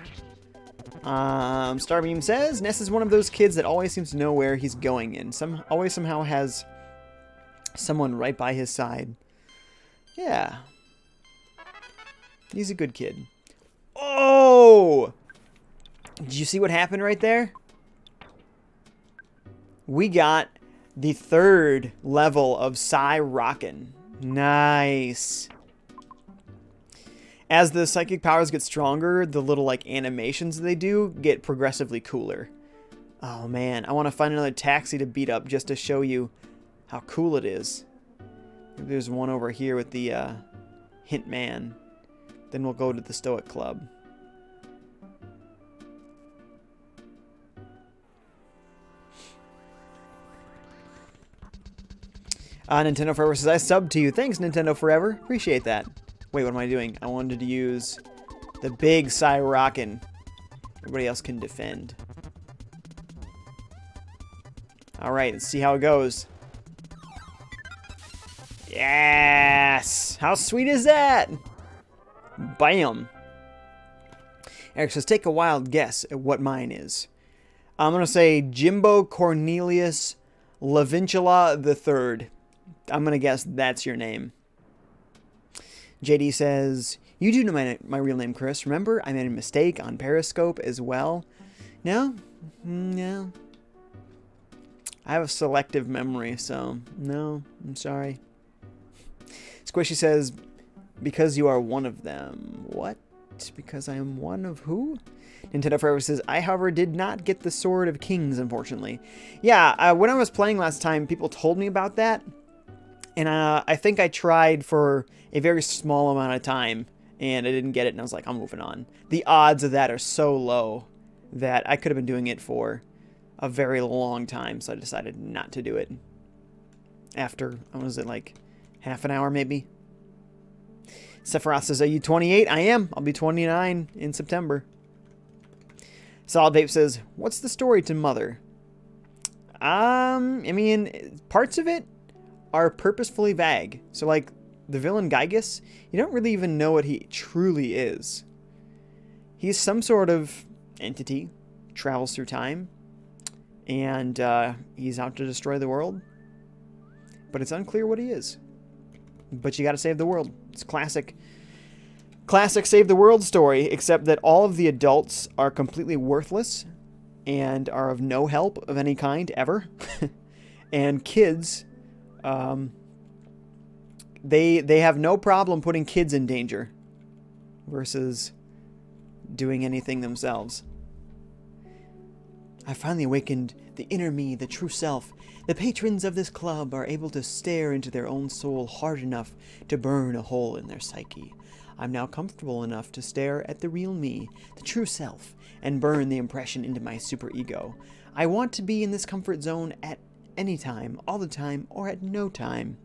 Starbeam says Ness is one of those kids that always seems to know where he's going and always somehow has someone right by his side. Yeah. He's a good kid. Oh! Did you see what happened right there? We got the 3rd level of Psy Rockin'. Nice. As the psychic powers get stronger, the little like animations they do get progressively cooler. Oh man, I want to find another taxi to beat up just to show you how cool it is. Maybe there's one over here with the Hint Man. Then we'll go to the Stoic Club. Nintendo Forever says, I subbed to you. Thanks, Nintendo Forever. Appreciate that. Wait, what am I doing? I wanted to use the big Psy Rockin'. Everybody else can defend. Alright, let's see how it goes. Yes! How sweet is that? Bam! Eric says, take a wild guess at what mine is. I'm going to say Jimbo Cornelius Lavincula III. I'm going to guess that's your name. JD says, you do know my real name, Chris. Remember, I made a mistake on Periscope as well. No? No. I have a selective memory, so no, I'm sorry. Squishy says, because you are one of them. What? Because I am one of who? Nintendo Forever says, I, however, did not get the Sword of Kings, unfortunately. Yeah, when I was playing last time, people told me about that. And I think I tried for a very small amount of time, and I didn't get it, and I was like, I'm moving on. The odds of that are so low that I could have been doing it for a very long time, so I decided not to do it. After, what was it, like half an hour maybe? Sephiroth says, are you 28? I am. I'll be 29 in September. Solid Vape says, what's the story to Mother? I mean, parts of it are purposefully vague. So, like, the villain Gygus, you don't really even know what he truly is. He's some sort of entity, travels through time, and he's out to destroy the world. But it's unclear what he is. But you gotta save the world. It's classic save the world story, except that all of the adults are completely worthless and are of no help of any kind ever. And kids, they have no problem putting kids in danger versus doing anything themselves. I finally awakened the inner me, the true self. The patrons of this club are able to stare into their own soul hard enough to burn a hole in their psyche. I'm now comfortable enough to stare at the real me, the true self, and burn the impression into my superego. I want to be in this comfort zone at any time, all the time, or at no time.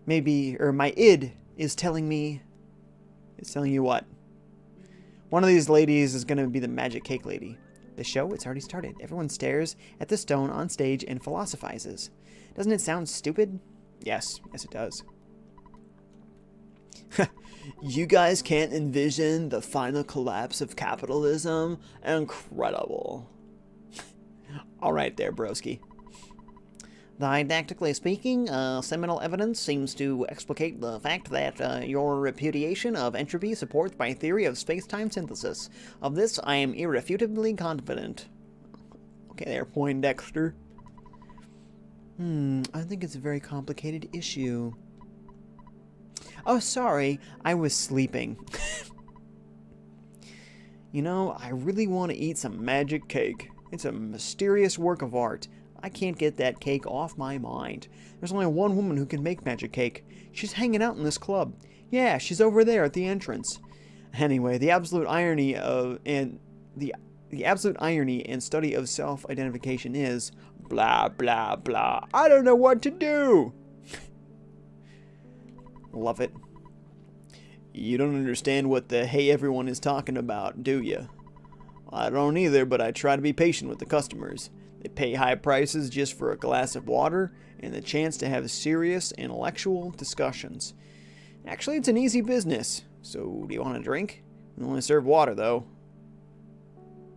Maybe, or my id is telling me... It's telling you what? One of these ladies is going to be the magic cake lady. The show, it's already started. Everyone stares at the stone on stage and philosophizes. Doesn't it sound stupid? Yes, it does. You guys can't envision the final collapse of capitalism? Incredible. All right there, broski. Didactically speaking, seminal evidence seems to explicate the fact that your repudiation of entropy supports my theory of space-time synthesis. Of this, I am irrefutably confident. Okay there, Poindexter. I think it's a very complicated issue. Oh, sorry, I was sleeping. You know, I really want to eat some magic cake. It's a mysterious work of art. I can't get that cake off my mind. There's only one woman who can make magic cake. She's hanging out in this club. Yeah, she's over there at the entrance. Anyway, the absolute irony and study of self-identification is blah blah blah. I don't know what to do. Love it. You don't understand what the hey everyone is talking about, do you? I don't either, but I try to be patient with the customers. They pay high prices just for a glass of water and the chance to have serious intellectual discussions. Actually, it's an easy business. So, do you want a drink? We only serve water, though.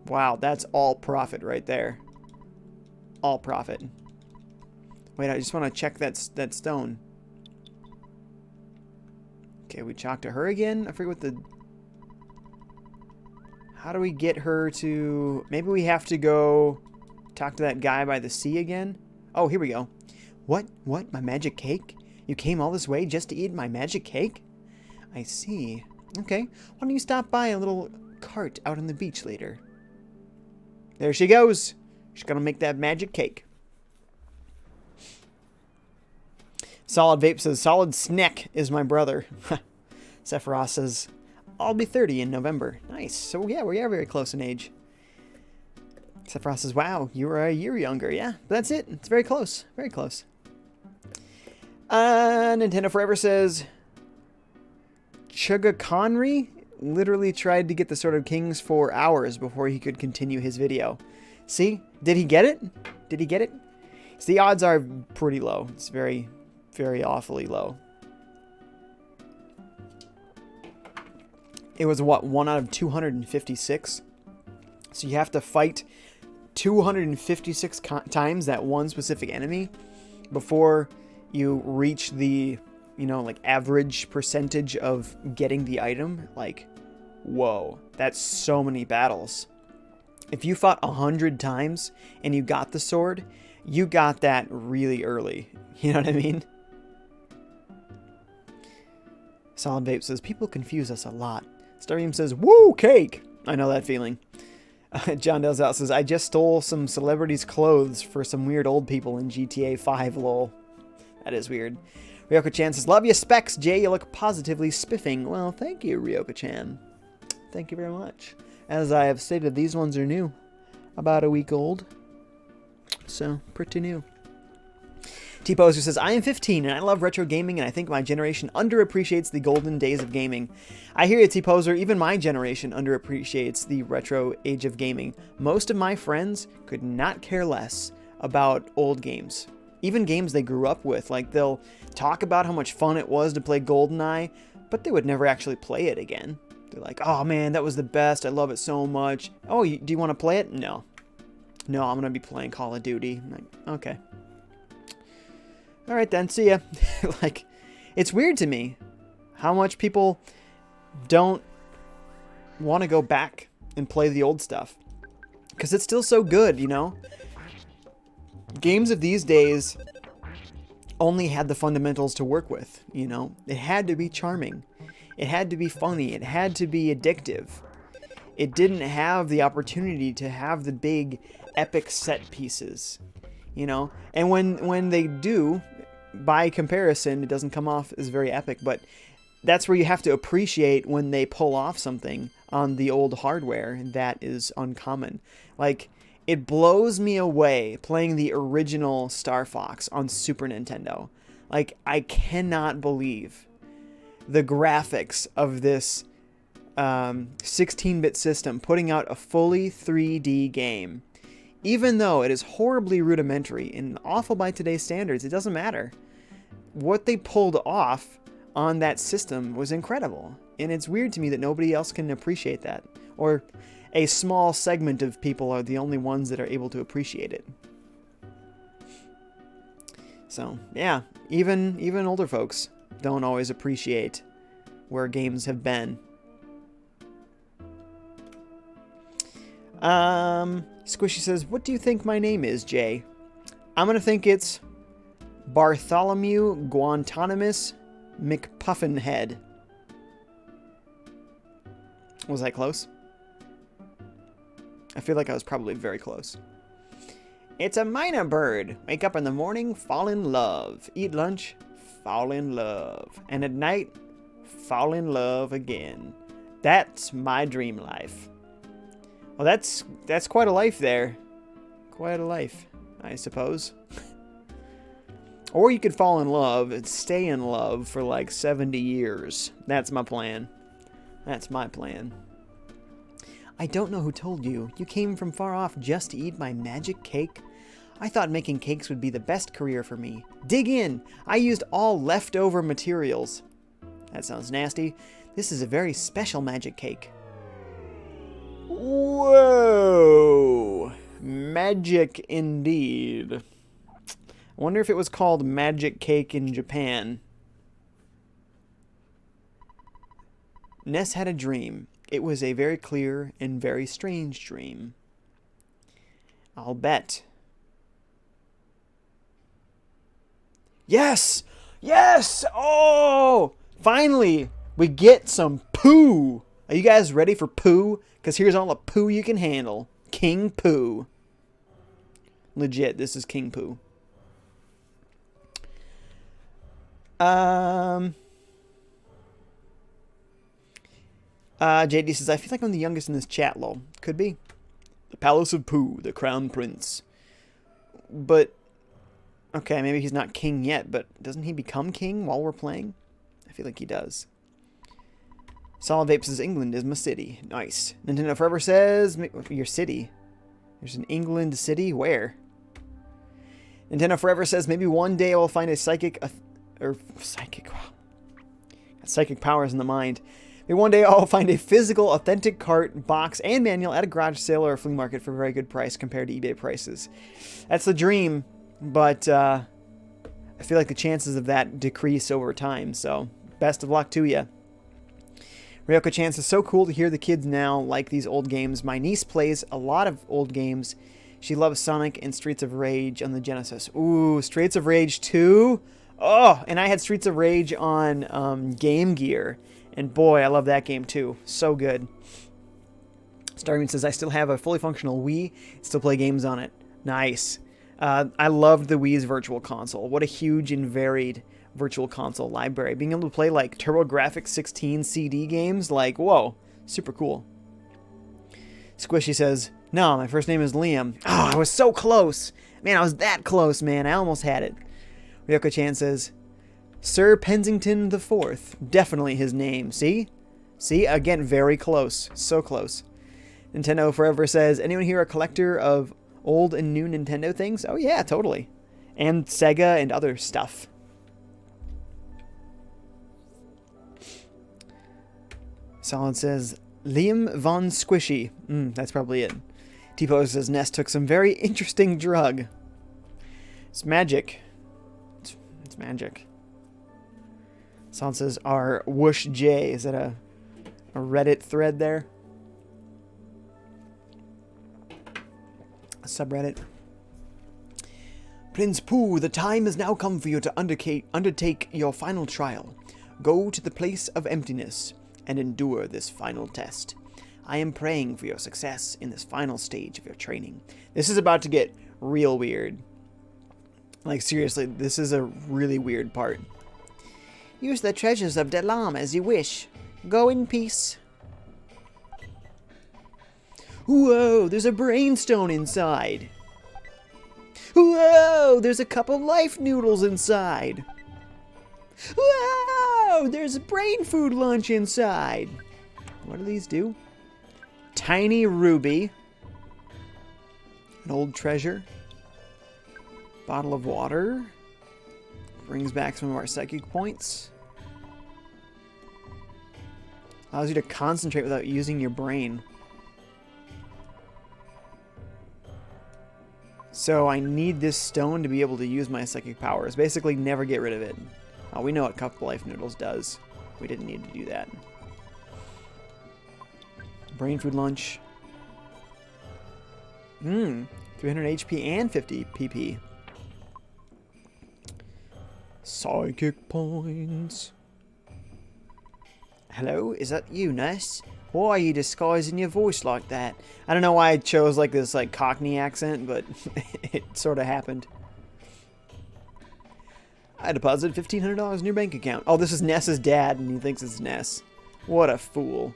Wow, that's all profit right there. All profit. Wait, I just want to check that stone. Okay, we talk to her again? I forget what the... How do we get her to... Maybe we have to go talk to that guy by the sea again? Oh, here we go. What? My magic cake? You came all this way just to eat my magic cake? I see. Okay, why don't you stop by a little cart out on the beach later? There she goes. She's gonna make that magic cake. Solid Vape says, Solid Snack is my brother. Sephiroth says, I'll be 30 in November. Nice. So yeah, we are very close in age. Sephiroth says, wow, you were a year younger. Yeah, but that's it. It's very close. Very close. Nintendo Forever says, Chugga Conry literally tried to get the Sword of Kings for hours before he could continue his video. See? Did he get it? Did he get it? So the odds are pretty low. It's very, very awfully low. It was, what, 1 out of 256? So you have to fight 256 times that one specific enemy before you reach the, you know, like, average percentage of getting the item. Like, whoa, that's so many battles. If you fought 100 times and you got the sword, you got that really early. You know what I mean? Solid Vape says, people confuse us a lot. Starium says, woo, cake! I know that feeling. John Dells out says, I just stole some celebrities' clothes for some weird old people in GTA 5, lol. That is weird. Ryoka-chan says, love you specs, Jay. You look positively spiffing. Well, thank you, Ryoka-chan. Thank you very much. As I have stated, these ones are new. About a week old. So, pretty new. T-Poser says, I am 15 and I love retro gaming and I think my generation underappreciates the golden days of gaming. I hear you, T-Poser. Even my generation underappreciates the retro age of gaming. Most of my friends could not care less about old games. Even games they grew up with. Like, they'll talk about how much fun it was to play GoldenEye, but they would never actually play it again. They're like, oh man, that was the best. I love it so much. Oh, do you want to play it? No. No, I'm going to be playing Call of Duty. I'm like, okay. Alright then, see ya. Like, it's weird to me how much people don't want to go back and play the old stuff. Because it's still so good, you know? Games of these days only had the fundamentals to work with, you know? It had to be charming. It had to be funny. It had to be addictive. It didn't have the opportunity to have the big epic set pieces, you know? And when they do, by comparison, it doesn't come off as very epic, but that's where you have to appreciate when they pull off something on the old hardware that is uncommon. Like, it blows me away playing the original Star Fox on Super Nintendo. Like, I cannot believe the graphics of this 16-bit system putting out a fully 3D game. Even though it is horribly rudimentary and awful by today's standards, it doesn't matter. What they pulled off on that system was incredible. And it's weird to me that nobody else can appreciate that. Or a small segment of people are the only ones that are able to appreciate it. So, yeah, even older folks don't always appreciate where games have been. Squishy says, what do you think my name is, Jay? I'm going to think it's Bartholomew Guantanamus McPuffinhead. Was I close? I feel like I was probably very close. It's a minor bird. Wake up in the morning, fall in love. Eat lunch, fall in love. And at night, fall in love again. That's my dream life. Well, that's quite a life there. Quite a life, I suppose. Or you could fall in love and stay in love for like 70 years. That's my plan. That's my plan. I don't know who told you. You came from far off just to eat my magic cake? I thought making cakes would be the best career for me. Dig in! I used all leftover materials. That sounds nasty. This is a very special magic cake. Whoa! Magic indeed. I wonder if it was called magic cake in Japan. Ness had a dream. It was a very clear and very strange dream. I'll bet. Yes! Yes! Oh! Finally, we get some poo! Are you guys ready for poo? Because here's all the poo you can handle. King Poo. Legit, this is King Poo. JD says, I feel like I'm the youngest in this chat, lol. Could be. The Palace of Pooh, the Crown Prince. But, okay, maybe he's not king yet, but doesn't he become king while we're playing? I feel like he does. Solid Vape says, England is my city. Nice. Nintendo Forever says, your city. There's an England city? Where? Nintendo Forever says, maybe one day I will find a psychic powers in the mind. Maybe one day I'll find a physical, authentic cart, box, and manual at a garage sale or a flea market for a very good price compared to eBay prices. That's the dream, but I feel like the chances of that decrease over time, so best of luck to you. Ryoko Chan says, so cool to hear the kids now like these old games. My niece plays a lot of old games. She loves Sonic and Streets of Rage on the Genesis. Ooh, Streets of Rage 2? Oh, and I had Streets of Rage on Game Gear. And boy, I love that game too. So good. Starman says, I still have a fully functional Wii. Still play games on it. Nice. I loved the Wii's Virtual Console. What a huge and varied Virtual Console library. Being able to play like TurboGrafx 16 CD games, like, whoa, super cool. Squishy says, no, my first name is Liam. Oh, I was so close. Man, I was that close, man. I almost had it. Ryoko Chan says, Sir Pensington IV. Definitely his name. See? See? Again, very close. So close. Nintendo Forever says, anyone here a collector of old and new Nintendo things? Oh yeah, totally. And Sega and other stuff. Solid says, Liam Von Squishy. That's probably it. T-Pose says, Ness took some very interesting drug. It's magic. It's magic. Solid says, our Whoosh J. Is that a Reddit thread there? A subreddit. Prince Pooh, the time has now come for you to undertake your final trial. Go to the place of emptiness and endure this final test. I am praying for your success in this final stage of your training. This is about to get real weird. Like, seriously, this is a really weird part. Use the treasures of Delam as you wish. Go in peace. Whoa, there's a brainstone inside. Whoa, there's a cup of life noodles inside. Whoa, there's a brain food lunch inside. What do these do? Tiny ruby. An old treasure. Bottle of water. Brings back some of our psychic points. Allows you to concentrate without using your brain. So I need this stone to be able to use my psychic powers. Basically, never get rid of it. Oh, we know what Cup of Life Noodles does. We didn't need to do that. Brain food lunch. 300 HP and 50 PP. Psychic points. Hello, is that you, nurse? Why are you disguising your voice like that? I don't know why I chose like this like Cockney accent, but it sort of happened. I deposited $1,500 in your bank account. Oh, this is Ness's dad, and he thinks it's Ness. What a fool.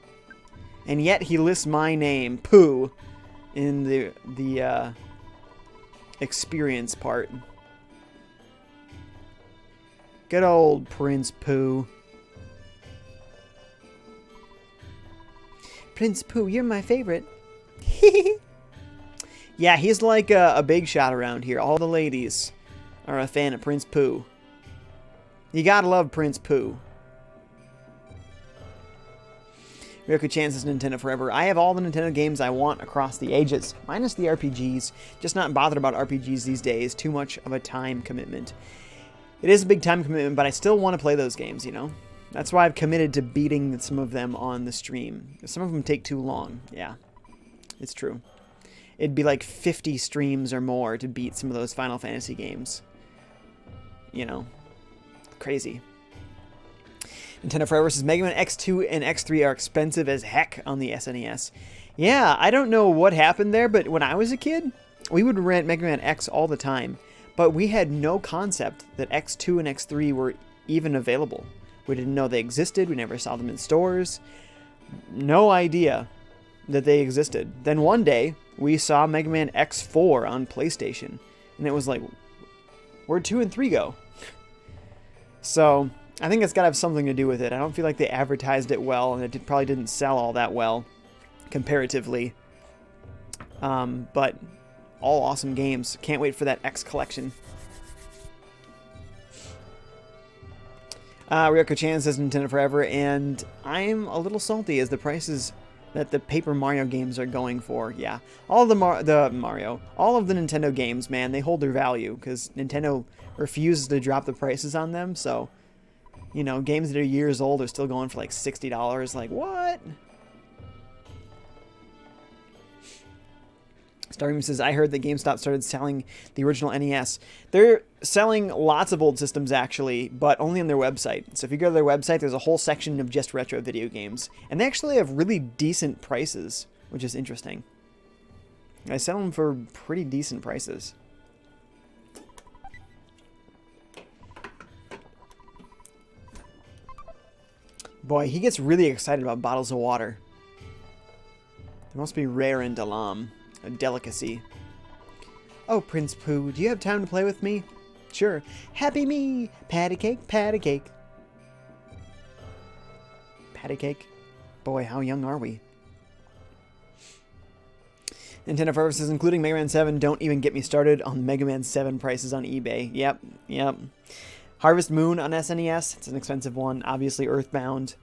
And yet he lists my name, Pooh, in the experience part. Good old Prince Pooh. Prince Pooh, you're my favorite. Yeah, he's like a big shot around here. All the ladies are a fan of Prince Pooh. You gotta love Prince Pooh. Ryoko-chan says Nintendo Forever. I have all the Nintendo games I want across the ages, minus the RPGs. Just not bothered about RPGs these days. Too much of a time commitment. It is a big time commitment, but I still want to play those games, you know? That's why I've committed to beating some of them on the stream. Some of them take too long. Yeah, it's true. It'd be like 50 streams or more to beat some of those Final Fantasy games. You know, crazy. Nintendo Forever says Mega Man X2 and X3 are expensive as heck on the SNES. Yeah, I don't know what happened there, but when I was a kid, we would rent Mega Man X all the time. But we had no concept that X2 and X3 were even available. We didn't know they existed. We never saw them in stores. No idea that they existed. Then one day, we saw Mega Man X4 on PlayStation. And it was like, where'd 2 and 3 go? So, I think it's got to have something to do with it. I don't feel like they advertised it well, and it probably didn't sell all that well, comparatively. But all awesome games. Can't wait for that X collection. Ryoko-chan says Nintendo Forever, and I'm a little salty as the prices that the Paper Mario games are going for. Yeah, all of the Nintendo games, man, they hold their value because Nintendo refuses to drop the prices on them. So, you know, games that are years old are still going for like $60. Like, what? Starbeam says, I heard that GameStop started selling the original NES. They're selling lots of old systems, actually, but only on their website. So if you go to their website, there's a whole section of just retro video games. And they actually have really decent prices, which is interesting. I sell them for pretty decent prices. Boy, he gets really excited about bottles of water. They must be rare in Dalam. A delicacy. Oh, Prince Pooh, do you have time to play with me? Sure. Happy me! Patty cake, patty cake. Patty cake? Boy, how young are we? Nintendo Forever says, including Mega Man 7, don't even get me started on Mega Man 7 prices on eBay. Yep. Harvest Moon on SNES, it's an expensive one. Obviously, EarthBound,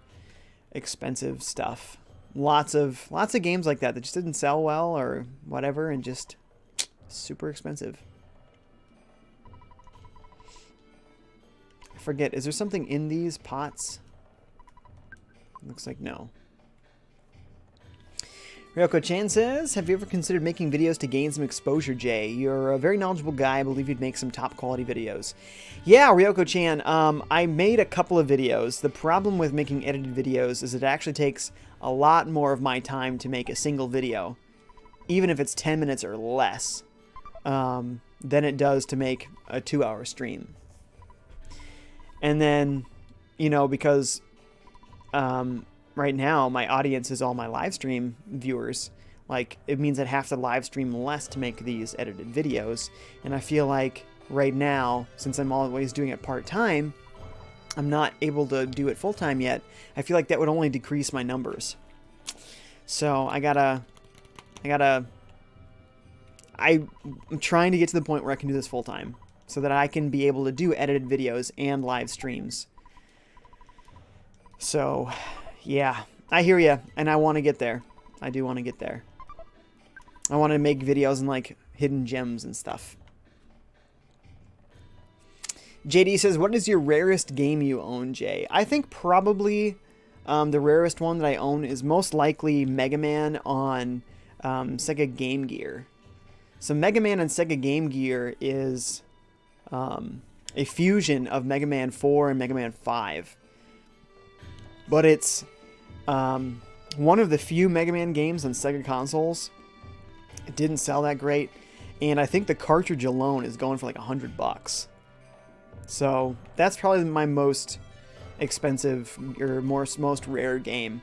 expensive stuff. Lots of games like that just didn't sell well or whatever, and just super expensive. I forget, is there something in these pots? Looks like no. Ryoko-chan says, have you ever considered making videos to gain some exposure, Jay? You're a very knowledgeable guy. I believe you'd make some top quality videos. Yeah, Ryoko-chan, I made a couple of videos. The problem with making edited videos is it actually takes a lot more of my time to make a single video, even if it's 10 minutes or less, than it does to make a 2-hour stream. And then, you know, because right now my audience is all my live stream viewers, like, it means I'd have to live stream less to make these edited videos. And I feel like right now, since I'm always doing it part-time, I'm not able to do it full-time yet. I feel like that would only decrease my numbers. So I'm trying to get to the point where I can do this full-time so that I can be able to do edited videos and live streams. So, yeah, I hear you, and I want to get there. I do want to get there. I want to make videos and, like, hidden gems and stuff. JD says, what is your rarest game you own, Jay? I think probably the rarest one that I own is most likely Mega Man on Sega Game Gear. So Mega Man on Sega Game Gear is a fusion of Mega Man 4 and Mega Man 5. But it's one of the few Mega Man games on Sega consoles. It didn't sell that great. And I think the cartridge alone is going for like $100. So that's probably my most expensive or most rare game.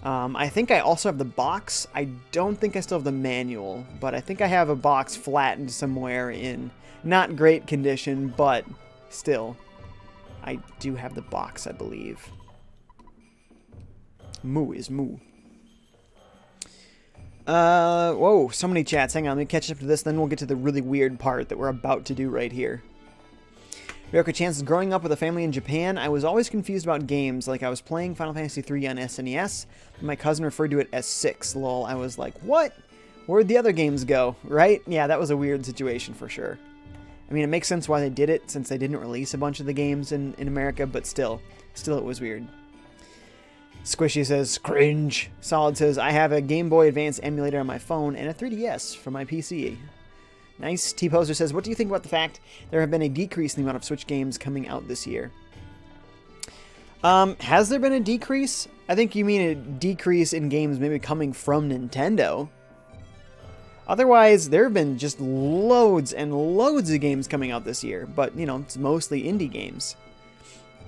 I think I also have the box. I don't think I still have the manual, but I think I have a box flattened somewhere in not great condition, but still, I do have the box, I believe. Moo is moo. Whoa, so many chats. Hang on, let me catch up to this, then we'll get to the really weird part that we're about to do right here. Ryoka Chance is growing up with a family in Japan. I was always confused about games, like I was playing Final Fantasy III on SNES, but my cousin referred to it as 6, lol. I was like, what? Where'd the other games go, right? Yeah, that was a weird situation for sure. I mean, it makes sense why they did it, since they didn't release a bunch of the games in America, but still it was weird. Squishy says, cringe. Solid says, I have a Game Boy Advance emulator on my phone and a 3DS for my PC. Nice. T-Poser says, what do you think about the fact there have been a decrease in the amount of Switch games coming out this year? Has there been a decrease? I think you mean a decrease in games maybe coming from Nintendo. Otherwise, there have been just loads and loads of games coming out this year, but, you know, it's mostly indie games.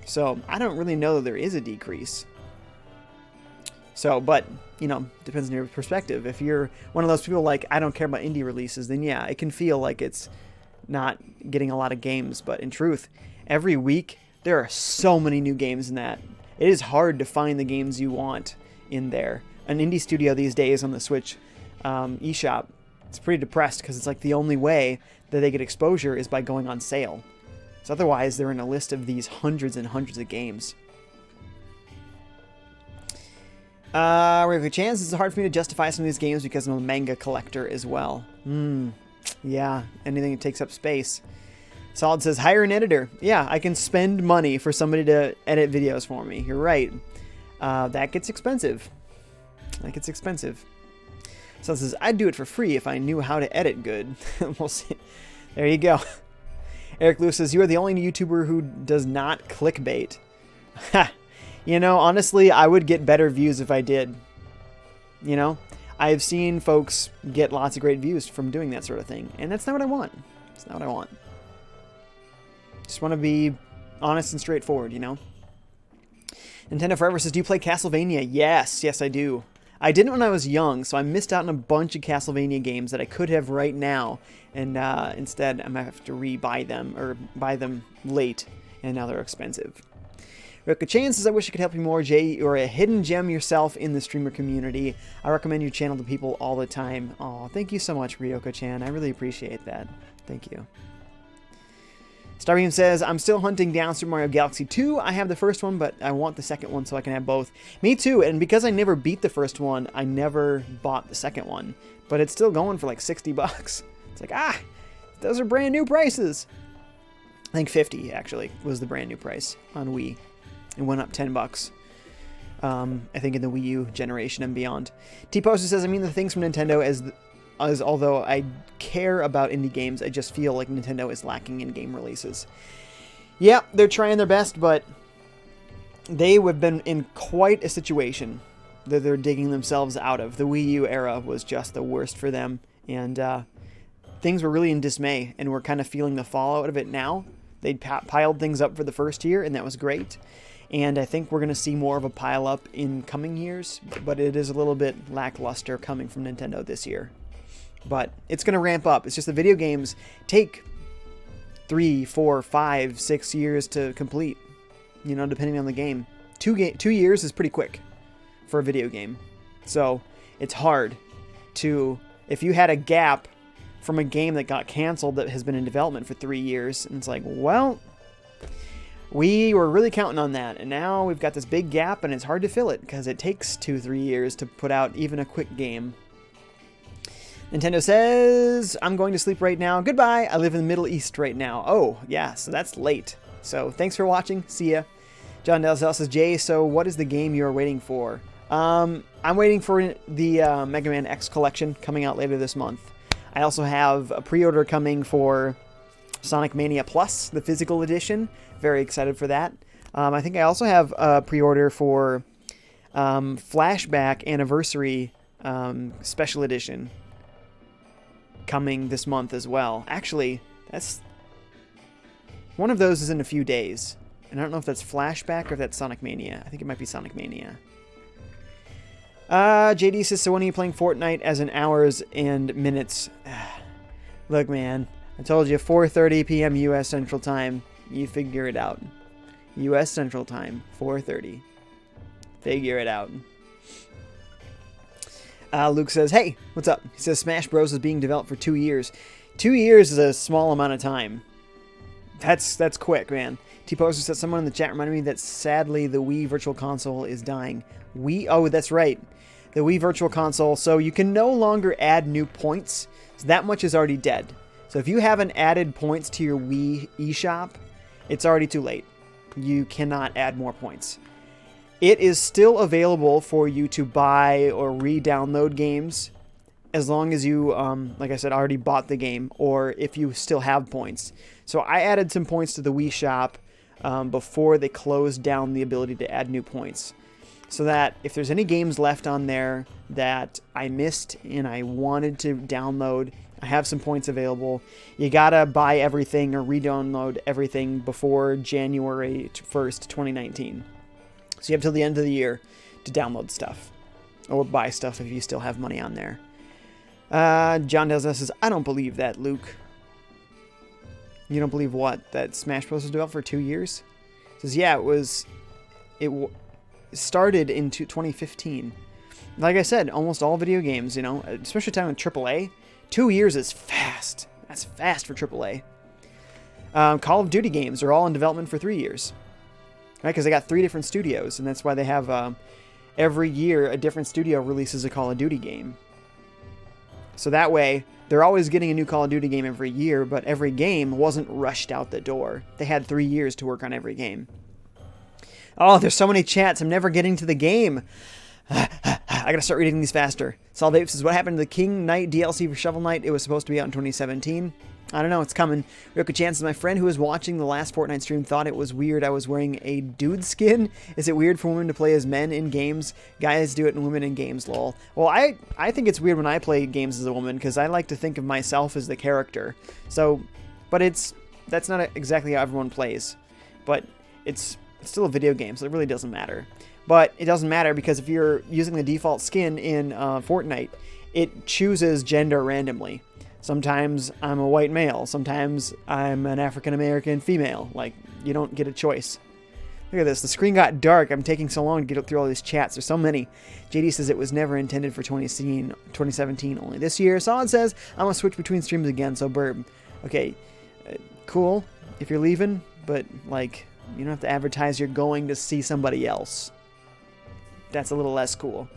So, I don't really know that there is a decrease. So, but, you know, depends on your perspective. If you're one of those people like, I don't care about indie releases, then yeah, it can feel like it's not getting a lot of games. But in truth, every week, there are so many new games in that. It is hard to find the games you want in there. An indie studio these days on the Switch eShop, it's pretty depressed because it's like the only way that they get exposure is by going on sale. So otherwise, they're in a list of these hundreds and hundreds of games. With a chance, it's hard for me to justify some of these games because I'm a manga collector as well. Yeah, anything that takes up space. Solid says, hire an editor. Yeah, I can spend money for somebody to edit videos for me. You're right. That gets expensive. Solid says, I'd do it for free if I knew how to edit good. We'll see. There you go. Eric Lewis says, you are the only YouTuber who does not clickbait. Ha! You know, honestly, I would get better views if I did. You know, I've seen folks get lots of great views from doing that sort of thing, and that's not what I want. It's not what I want. Just want to be honest and straightforward, you know? Nintendo Forever says, do you play Castlevania? Yes, I do. I didn't when I was young, so I missed out on a bunch of Castlevania games that I could have right now, and instead I'm going to have to re-buy them, or buy them late, and now they're expensive. Ryoka Chan says, I wish I could help you more, Jay. You're a hidden gem yourself in the streamer community. I recommend your channel to people all the time. Oh, thank you so much, Ryoka Chan. I really appreciate that. Thank you. Starbeam says, I'm still hunting down Super Mario Galaxy 2. I have the first one, but I want the second one so I can have both. Me too, and because I never beat the first one, I never bought the second one. But it's still going for like $60. It's like, those are brand new prices. I think 50 actually was the brand new price on Wii. It went up $10. I think in the Wii U generation and beyond. T-Poster says, I mean the things from Nintendo as although I care about indie games, I just feel like Nintendo is lacking in game releases. Yeah, they're trying their best, but they have been in quite a situation that they're digging themselves out of. The Wii U era was just the worst for them, and things were really in dismay, and we're kind of feeling the fallout of it now. They piled things up for the first year, and that was great. And I think we're going to see more of a pile up in coming years, but it is a little bit lackluster coming from Nintendo this year. But it's going to ramp up. It's just the video games take 3, 4, 5, 6 years to complete, you know, depending on the game. 2 years is pretty quick for a video game. So it's hard to, if you had a gap from a game that got canceled that has been in development for 3 years, and it's like, well, we were really counting on that, and now we've got this big gap, and it's hard to fill it, because it takes 2-3 years to put out even a quick game. Nintendo says, I'm going to sleep right now. Goodbye. I live in the Middle East right now. Oh, yeah, so that's late. So thanks for watching. See ya. John Delzell says, Jay, so what is the game you're waiting for? I'm waiting for the Mega Man X collection coming out later this month. I also have a pre-order coming for Sonic Mania Plus, the physical edition. Very excited for that. I think I also have a pre-order for Flashback Anniversary Special Edition coming this month as well. Actually, that's one of those is in a few days. And I don't know if that's Flashback or if that's Sonic Mania. I think it might be Sonic Mania. JD says, so when are you playing Fortnite as in hours and minutes? Look, man, I told you 4:30 p.m. U.S. Central Time. You figure it out. U.S. Central Time, 4:30. Figure it out. Luke says, hey, what's up? He says, Smash Bros. Is being developed for 2 years. 2 years is a small amount of time. That's quick, man. T-Poster said, someone in the chat reminded me that sadly the Wii Virtual Console is dying. Oh, that's right. The Wii Virtual Console. So you can no longer add new points. So that much is already dead. So if you haven't added points to your Wii eShop, it's already too late. You cannot add more points. It is still available for you to buy or re-download games as long as you, like I said, already bought the game or if you still have points. So I added some points to the Wii shop before they closed down the ability to add new points. So that if there's any games left on there that I missed and I wanted to download, I have some points available. You gotta buy everything or re-download everything before January 1st, 2019. So you have till the end of the year to download stuff or buy stuff if you still have money on there. John Delzell says, I don't believe that, Luke. You don't believe what? That Smash Bros. Was developed for 2 years? He says, yeah, it started in 2015. Like I said, almost all video games, you know, especially time with AAA, 2 years is fast. That's fast for AAA. Call of Duty games are all in development for 3 years. Right, because they got 3 different studios, and that's why they have every year a different studio releases a Call of Duty game. So that way, they're always getting a new Call of Duty game every year, but every game wasn't rushed out the door. They had 3 years to work on every game. Oh, there's so many chats. I'm never getting to the game. I gotta start reading these faster. Solid Ape says, what happened to the King Knight DLC for Shovel Knight? It was supposed to be out in 2017. I don't know, it's coming. Ryoka Chance, my friend who was watching the last Fortnite stream thought it was weird I was wearing a dude skin. Is it weird for women to play as men in games? Guys do it and women in games, lol. Well, I think it's weird when I play games as a woman because I like to think of myself as the character. So, but that's not exactly how everyone plays. But it's still a video game, so it really doesn't matter. But it doesn't matter because if you're using the default skin in Fortnite, it chooses gender randomly. Sometimes I'm a white male. Sometimes I'm an African-American female. Like, you don't get a choice. Look at this. The screen got dark. I'm taking so long to get through all these chats. There's so many. JD says it was never intended for 2017, only this year. Solid says, I'm going to switch between streams again, so burb. Okay, cool if you're leaving, but, like, you don't have to advertise you're going to see somebody else. That's a little less cool.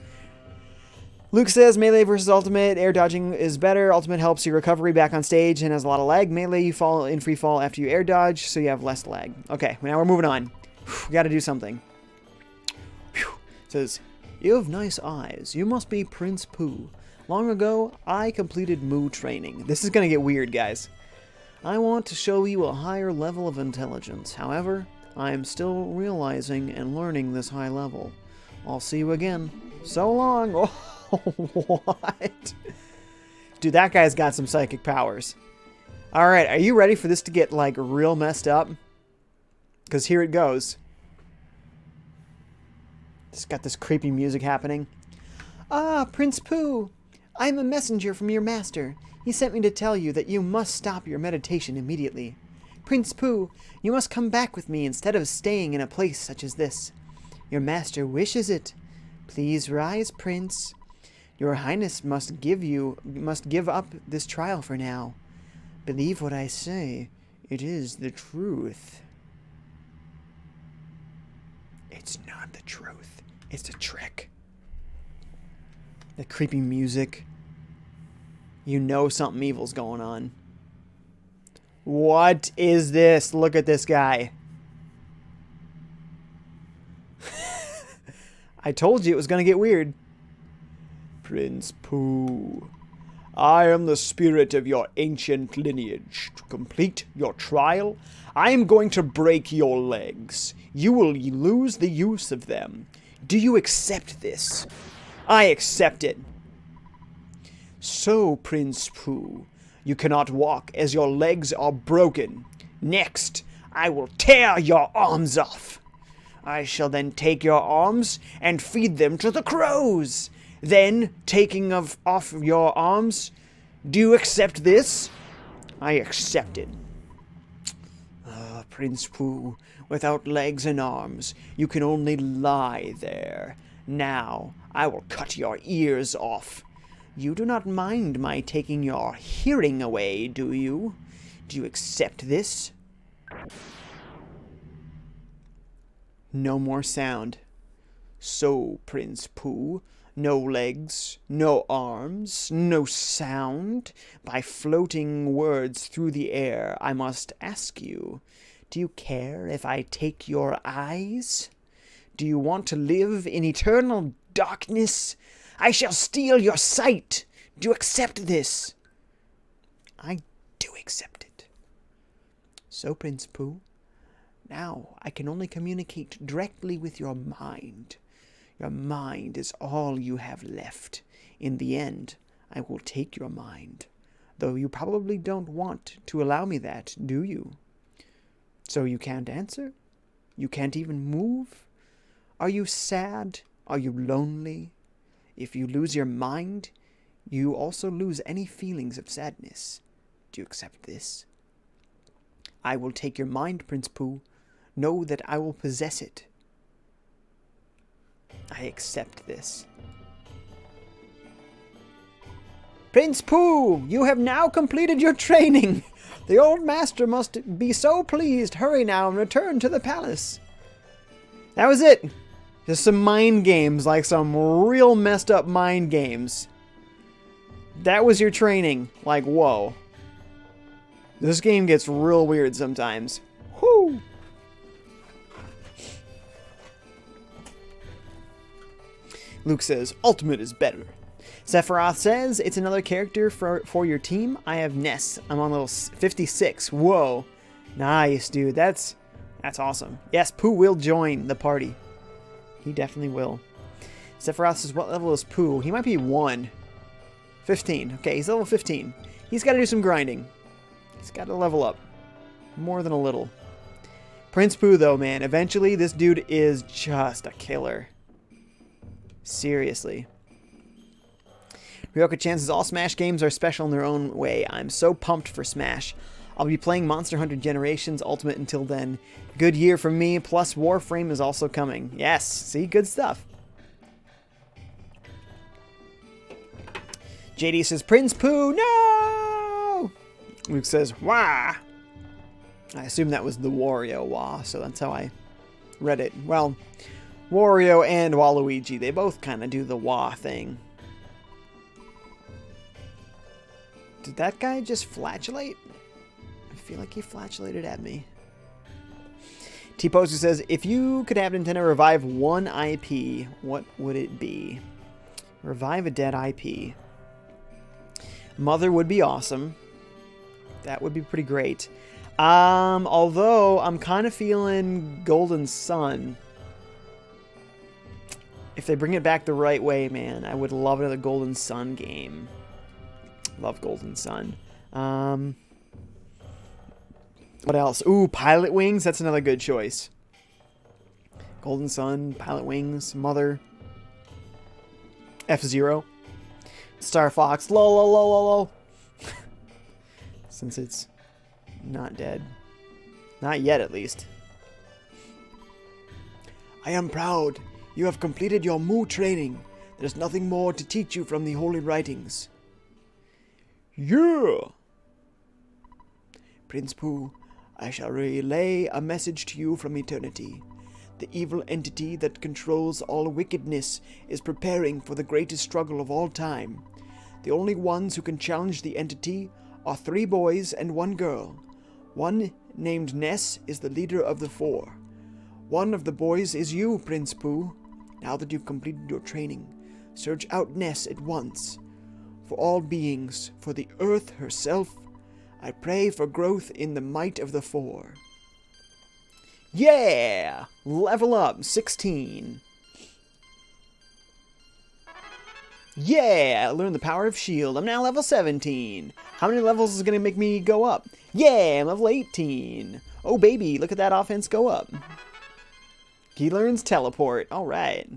Luke says, Melee versus Ultimate, air dodging is better. Ultimate helps your recovery back on stage and has a lot of lag. Melee, you fall in free fall after you air dodge, so you have less lag. Okay, now we're moving on. We gotta do something. Says, you have nice eyes. You must be Prince Pooh. Long ago, I completed Moo training. This is gonna get weird, guys. I want to show you a higher level of intelligence. However, I am still realizing and learning this high level. I'll see you again. So long. Oh, what? Dude, that guy's got some psychic powers. Alright, are you ready for this to get, like, real messed up? Because here it goes. It's got this creepy music happening. Ah, Prince Pooh. I am a messenger from your master. He sent me to tell you that you must stop your meditation immediately. Prince Pooh, you must come back with me instead of staying in a place such as this. Your master wishes it. Please rise, Prince. Your Highness must give up this trial for now. Believe what I say. It is the truth. It's not the truth. It's a trick. The creepy music. You know something evil's going on. What is this? Look at this guy. I told you it was going to get weird. Prince Pooh, I am the spirit of your ancient lineage. To complete your trial, I am going to break your legs. You will lose the use of them. Do you accept this? I accept it. So, Prince Pooh, you cannot walk as your legs are broken. Next, I will tear your arms off. I shall then take your arms and feed them to the crows. Then, taking off your arms, do you accept this? I accept it. Prince Pooh, without legs and arms, you can only lie there. Now, I will cut your ears off. You do not mind my taking your hearing away, do you? Do you accept this? No more sound. So, Prince Pooh, no legs, no arms, no sound. By floating words through the air, I must ask you, do you care if I take your eyes? Do you want to live in eternal darkness? I shall steal your sight. Do you accept this? I do accept it. So, Prince Pooh, now I can only communicate directly with your mind. Your mind is all you have left. In the end, I will take your mind. Though you probably don't want to allow me that, do you? So you can't answer? You can't even move? Are you sad? Are you lonely? If you lose your mind, you also lose any feelings of sadness. Do you accept this? I will take your mind, Prince Pooh. Know that I will possess it. I accept this. Prince Pooh, you have now completed your training. The old master must be so pleased. Hurry now and return to the palace. That was it. Just some mind games, like some real messed up mind games. That was your training. Like, whoa. This game gets real weird sometimes. Whoo! Luke says, Ultimate is better. Sephiroth says, it's another character for your team. I have Ness. I'm on level 56. Whoa. Nice, dude. That's awesome. Yes, Pooh will join the party. He definitely will. Sephiroth says, what level is Pooh? He might be 1. 15. Okay, he's level 15. He's got to do some grinding. He's got to level up. More than a little. Prince Pooh, though, man. Eventually, this dude is just a killer. Seriously. Ryoka Chan says, all Smash games are special in their own way. I'm so pumped for Smash. I'll be playing Monster Hunter Generations Ultimate until then. Good year for me, plus Warframe is also coming. Yes, see, good stuff. JD says, Prince Pooh, no! Luke says, wah! I assume that was the Wario wah, so that's how I read it. Well, Wario and Waluigi, they both kind of do the wah thing. Did that guy just flatulate? I feel like he flatulated at me. T-Poster says, if you could have Nintendo revive one IP, what would it be? Revive a dead IP. Mother would be awesome. That would be pretty great. Although, I'm kind of feeling Golden Sun. If they bring it back the right way, man, I would love another Golden Sun game. Love Golden Sun. What else? Ooh, Pilot Wings. That's another good choice. Golden Sun, Pilot Wings, Mother. F-Zero. Star Fox. Lol, lol, lol, lol, lol. Since it's not dead. Not yet, at least. I am proud. You have completed your Mu training. There's nothing more to teach you from the holy writings. Yeah! Prince Pooh, I shall relay a message to you from eternity. The evil entity that controls all wickedness is preparing for the greatest struggle of all time. The only ones who can challenge the entity are 3 boys and 1 girl. One named Ness is the leader of the 4. One of the boys is you, Prince Pooh. Now that you've completed your training, search out Ness at once. For all beings, for the earth herself, I pray for growth in the might of the 4. Yeah! Level up, 16. Yeah! Learn the power of shield. I'm now level 17. How many levels is going to make me go up? Yeah, I'm level 18. Oh, baby, look at that offense go up. He learns teleport. All right.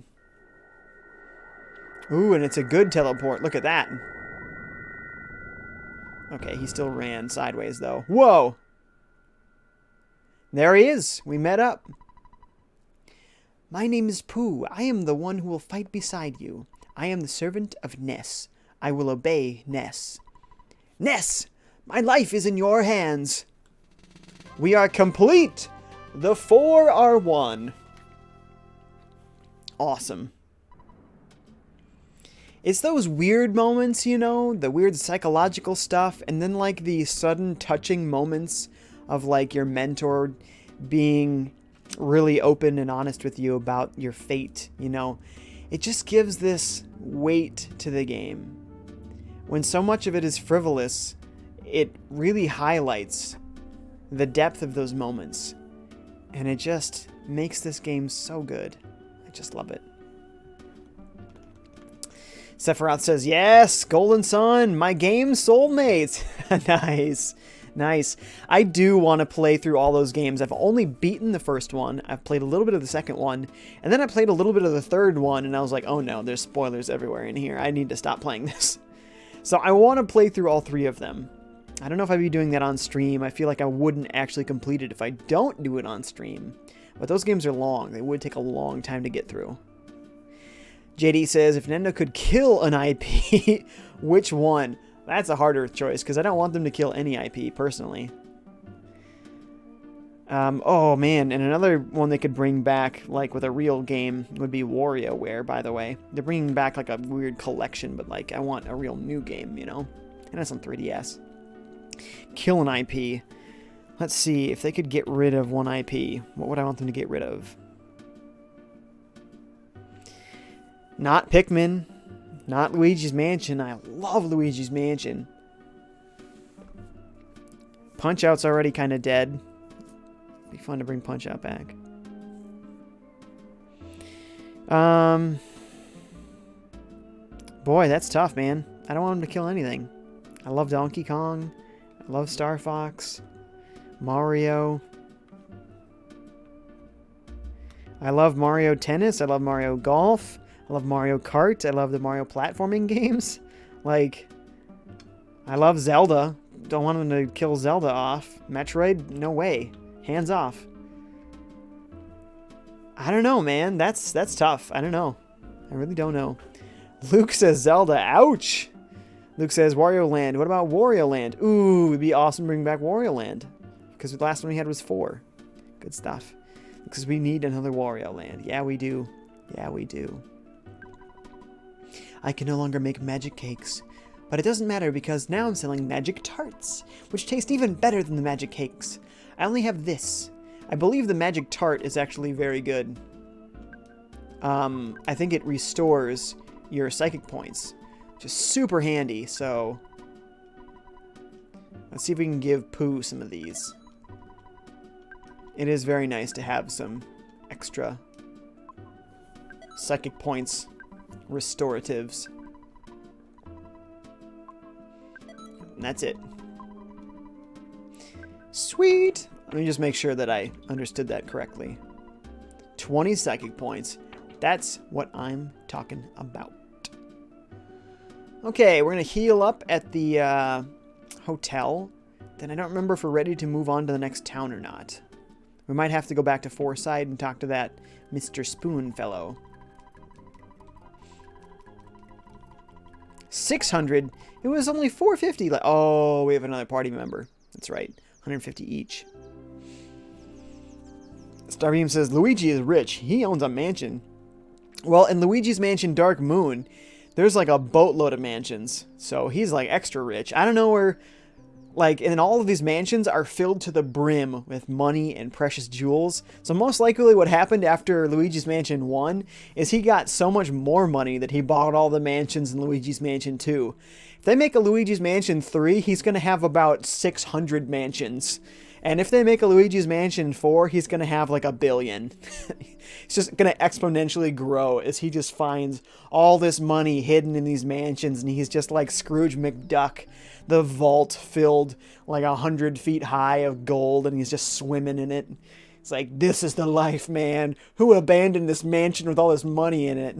Ooh, and it's a good teleport. Look at that. Okay, he still ran sideways, though. Whoa! There he is. We met up. My name is Pooh. I am the one who will fight beside you. I am the servant of Ness. I will obey Ness. Ness! My life is in your hands. We are complete. The 4 are 1. Awesome. It's those weird moments, you know, the weird psychological stuff, and then like the sudden touching moments of like your mentor being really open and honest with you about your fate, you know. It just gives this weight to the game. When so much of it is frivolous, it really highlights the depth of those moments. And it just makes this game so good. I just love it. Sephiroth says, yes, Golden Sun, my game soulmates. Nice. Nice. I do want to play through all those games. I've only beaten the first one. I've played a little bit of the second one. And then I played a little bit of the third one. And I was like, oh no, there's spoilers everywhere in here. I need to stop playing this. So I want to play through all 3 of them. I don't know if I'd be doing that on stream. I feel like I wouldn't actually complete it if I don't do it on stream. But those games are long. They would take a long time to get through. JD says, if Nintendo could kill an IP, which one? That's a harder choice, because I don't want them to kill any IP, personally. Oh, man, and another one they could bring back, like, with a real game would be WarioWare, by the way. They're bringing back, like, a weird collection, but, like, I want a real new game, you know? And that's on 3DS. Kill an IP. Let's see, if they could get rid of one IP, what would I want them to get rid of? Not Pikmin. Not Luigi's Mansion. I love Luigi's Mansion. Punch-Out's already kind of dead. Be fun to bring Punch-Out back. Boy, that's tough, man. I don't want him to kill anything. I love Donkey Kong. I love Star Fox. Mario. I love Mario Tennis. I love Mario Golf. I love Mario Kart. I love the Mario platforming games. Like, I love Zelda. Don't want them to kill Zelda off. Metroid? No way. Hands off. I don't know, man. That's tough. I don't know. I really don't know. Luke says Zelda. Ouch! Luke says Wario Land. What about Wario Land? Ooh, it'd be awesome to bring back Wario Land. Because the last one we had was 4. Good stuff. Because we need another Wario Land. Yeah, we do. Yeah, we do. I can no longer make magic cakes. But it doesn't matter because now I'm selling magic tarts, which taste even better than the magic cakes. I only have this. I believe the magic tart is actually very good. I think it restores your psychic points, which is super handy, so let's see if we can give Pooh some of these. It is very nice to have some extra psychic points restoratives. And that's it. Sweet! Let me just make sure that I understood that correctly. 20 psychic points. That's what I'm talking about. Okay, we're going to heal up at the hotel. Then I don't remember if we're ready to move on to the next town or not. We might have to go back to Foreside and talk to that Mr. Spoon fellow. 600. It was only 450. Oh, we have another party member. That's right. 150 each. Starbeam says Luigi is rich. He owns a mansion. Well, in Luigi's Mansion Dark Moon, there's like a boatload of mansions. So he's like extra rich. I don't know where, like, and all of these mansions are filled to the brim with money and precious jewels. So most likely what happened after Luigi's Mansion 1 is he got so much more money that he bought all the mansions in Luigi's Mansion 2. If they make a Luigi's Mansion 3, he's going to have about 600 mansions. And if they make a Luigi's Mansion 4, he's going to have like 1 billion. It's just going to exponentially grow as he just finds all this money hidden in these mansions. And he's just like Scrooge McDuck, the vault filled like 100 feet high of gold, and he's just swimming in it. It's like, this is the life, man. Who abandoned this mansion with all this money in it?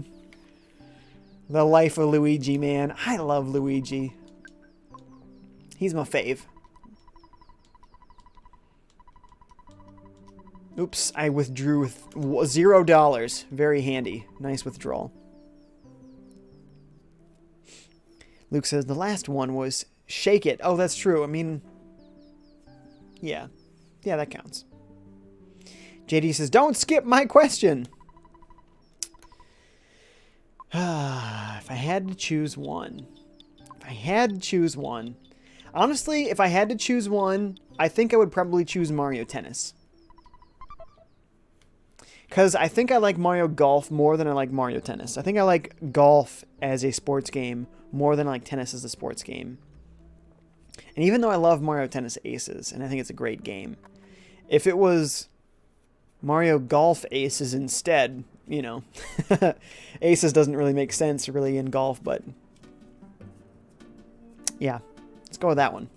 The life of Luigi, man. I love Luigi. He's my fave. Oops, I withdrew with $0. Very handy. Nice withdrawal. Luke says the last one was Shake It. Oh, that's true. I mean, yeah. Yeah, that counts. JD says, don't skip my question. If I had to choose one. Honestly, if I had to choose one, I think I would probably choose Mario Tennis. Because I think I like Mario Golf more than I like Mario Tennis. I think I like golf as a sports game more than I like tennis as a sports game. And even though I love Mario Tennis Aces, and I think it's a great game, if it was Mario Golf Aces instead, you know, Aces doesn't really make sense really in golf, but yeah, let's go with that one.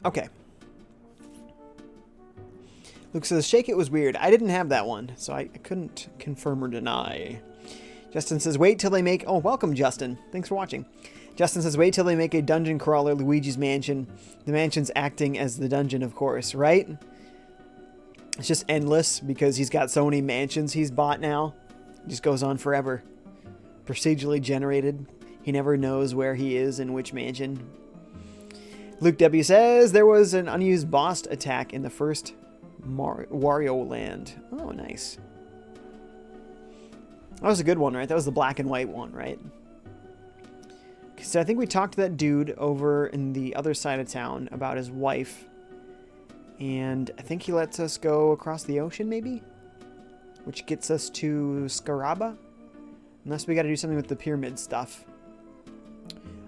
Okay. Luke says, Shake It was weird. I didn't have that one, so I couldn't confirm or deny. Justin says, wait till they make... Oh, welcome, Justin. Thanks for watching. Justin says, wait till they make a dungeon crawler Luigi's Mansion. The mansion's acting as the dungeon, of course, right? It's just endless because he's got so many mansions he's bought now. It just goes on forever. Procedurally generated. He never knows where he is in which mansion. Luke W. says, there was an unused boss attack in the first Wario Land. Oh, nice. That was a good one, right? That was the black and white one, right? So I think we talked to that dude over in the other side of town about his wife. And I think he lets us go across the ocean, maybe? Which gets us to Scaraba? Unless we got to do something with the pyramid stuff.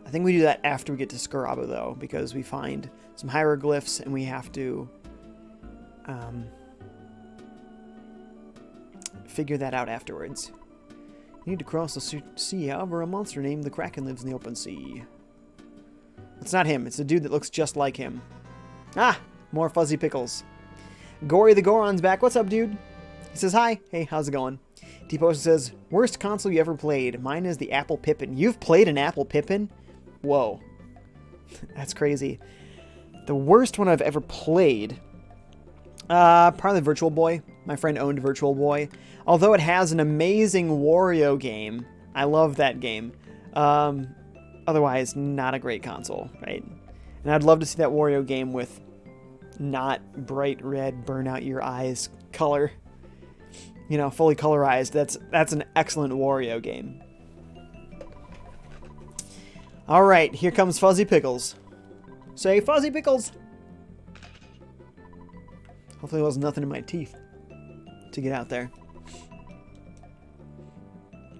I think we do that after we get to Scaraba, though, because we find some hieroglyphs and we have to figure that out afterwards. You need to cross the sea. However, a monster named the Kraken lives in the open sea. It's not him. It's a dude that looks just like him. Ah! More Fuzzy Pickles. Gory the Goron's back. What's up, dude? He says, hi. Hey, how's it going? T-Post says, worst console you ever played? Mine is the Apple Pippin. You've played an Apple Pippin? Whoa. That's crazy. The worst one I've ever played... probably Virtual Boy. My friend owned Virtual Boy. Although it has an amazing Wario game. I love that game. Otherwise, not a great console, right? And I'd love to see that Wario game with not bright red, burn out your eyes color. You know, fully colorized. That's an excellent Wario game. Alright, here comes Fuzzy Pickles. Say Fuzzy Pickles! Hopefully there was nothing in my teeth to get out there.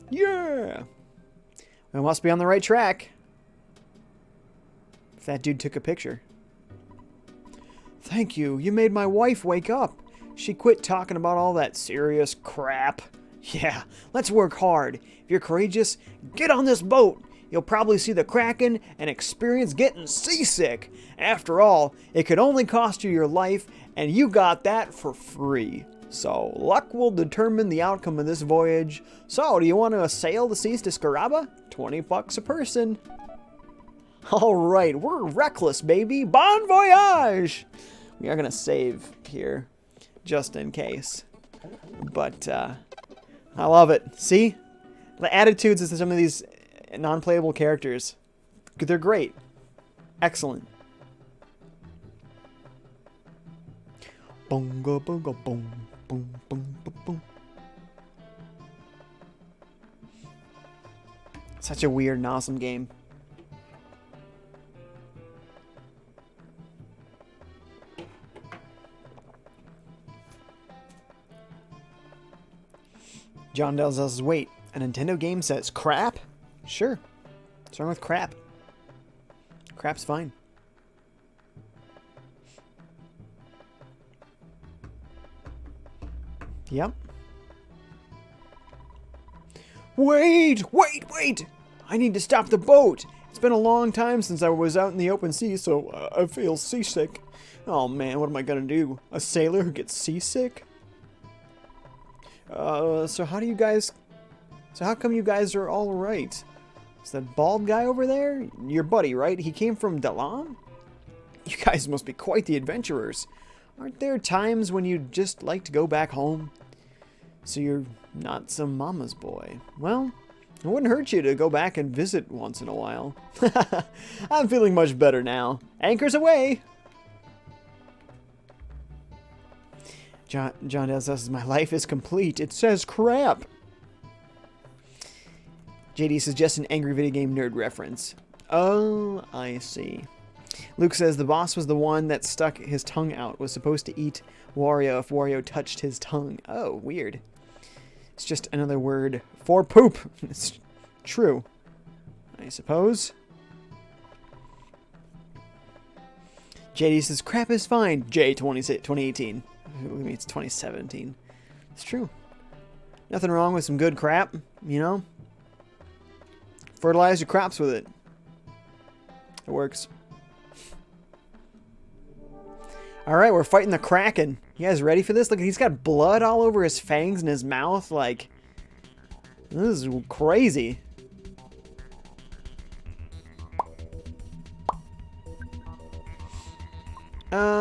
Yeah! We must be on the right track. If that dude took a picture. Thank you. You made my wife wake up. She quit talking about all that serious crap. Yeah, let's work hard. If you're courageous, get on this boat. You'll probably see the Kraken and experience getting seasick. After all, it could only cost you your life, and you got that for free. So, luck will determine the outcome of this voyage. So, do you want to sail the seas to Scaraba? $20 a person. Alright, we're reckless, baby. Bon voyage! We are going to save here, just in case. But, I love it. See? The attitudes of some of these non-playable characters. They're great. Excellent. Bongo, bongo, boom. boom, boom, boom, boom. Such a weird and awesome game. John Dell says, wait, a Nintendo game says crap? Sure. What's wrong with crap? Crap's fine. Yep. Wait! I need to stop the boat! It's been a long time since I was out in the open sea, so I feel seasick. Oh man, what am I gonna do? A sailor who gets seasick? So how come you guys are all right? Is that bald guy over there your buddy, right? He came from Dalam? You guys must be quite the adventurers. Aren't there times when you'd just like to go back home? So you're not some mama's boy. Well, it wouldn't hurt you to go back and visit once in a while. I'm feeling much better now. Anchors away! John Dale says, my life is complete. It says crap. JD suggests an angry video game nerd reference. Oh, I see. Luke says the boss was the one that stuck his tongue out, was supposed to eat Wario if Wario touched his tongue. Oh, weird. It's just another word for poop. It's true, I suppose. JD says crap is fine. J2018. It's 2017. It's true. Nothing wrong with some good crap, you know? Fertilize your crops with it. It works. Alright, we're fighting the Kraken. You guys ready for this? Look, he's got blood all over his fangs and his mouth. Like, this is crazy.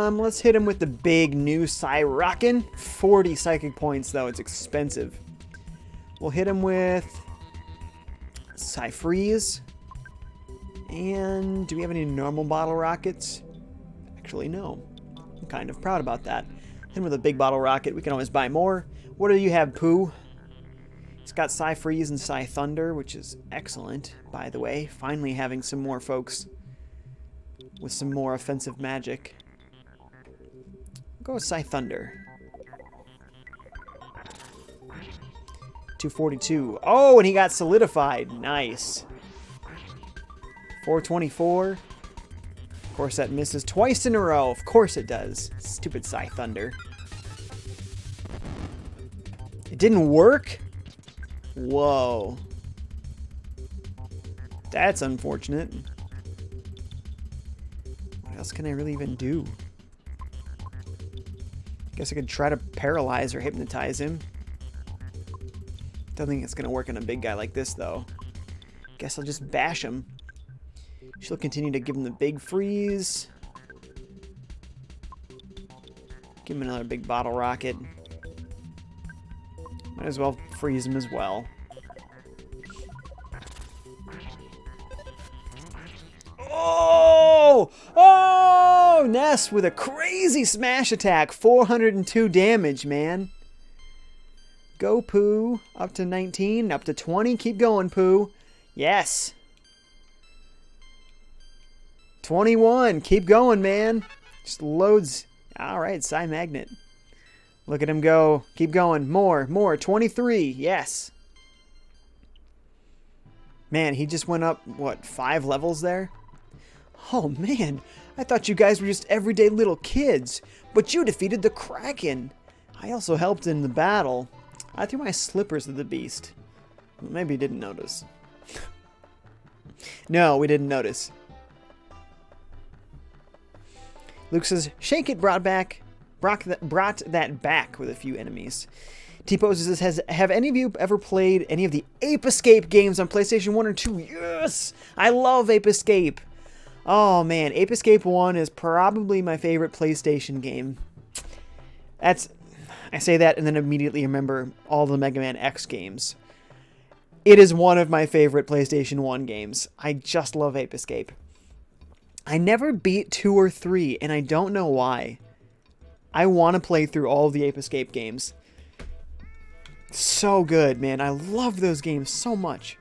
Let's hit him with the big new Psy-Rockin'. 40 psychic points, though. It's expensive. We'll hit him with Psy-Freeze. And do we have any normal bottle rockets? Actually, no. I'm kind of proud about that. Hit him with a big bottle rocket. We can always buy more. What do you have, Pooh? He's got Psy-Freeze and Psy-Thunder, which is excellent, by the way. Finally having some more folks with some more offensive magic. Go with Psy-Thunder. 242. Oh, and he got solidified. Nice. 424. Of course, that misses twice in a row. Of course it does. Stupid Psy-Thunder. It didn't work? Whoa. That's unfortunate. What else can I really even do? Guess I could try to paralyze or hypnotize him. Don't think it's going to work on a big guy like this, though. Guess I'll just bash him. She'll continue to give him the big freeze. Give him another big bottle rocket. Might as well freeze him as well. Oh! Oh! Ness with a crazy smash attack. 402 damage, man. Go, Pooh. Up to 19, up to 20. Keep going, Pooh. Yes. 21. Keep going, man. Just loads. All right, Psy Magnet. Look at him go. Keep going. More, more. 23. Yes. Man, he just went up, what, 5 levels there? Oh, man. I thought you guys were just everyday little kids. But you defeated the Kraken. I also helped in the battle. I threw my slippers at the beast. Maybe you didn't notice. No, we didn't notice. Luke says, Shake It brought that back with a few enemies. T-Poses says, have any of you ever played any of the Ape Escape games on PlayStation 1 or 2? Yes! I love Ape Escape. Oh, man. Ape Escape 1 is probably my favorite PlayStation game. I say that and then immediately remember all the Mega Man X games. It is one of my favorite PlayStation 1 games. I just love Ape Escape. I never beat 2 or 3, and I don't know why. I want to play through all of the Ape Escape games. So good, man. I love those games so much.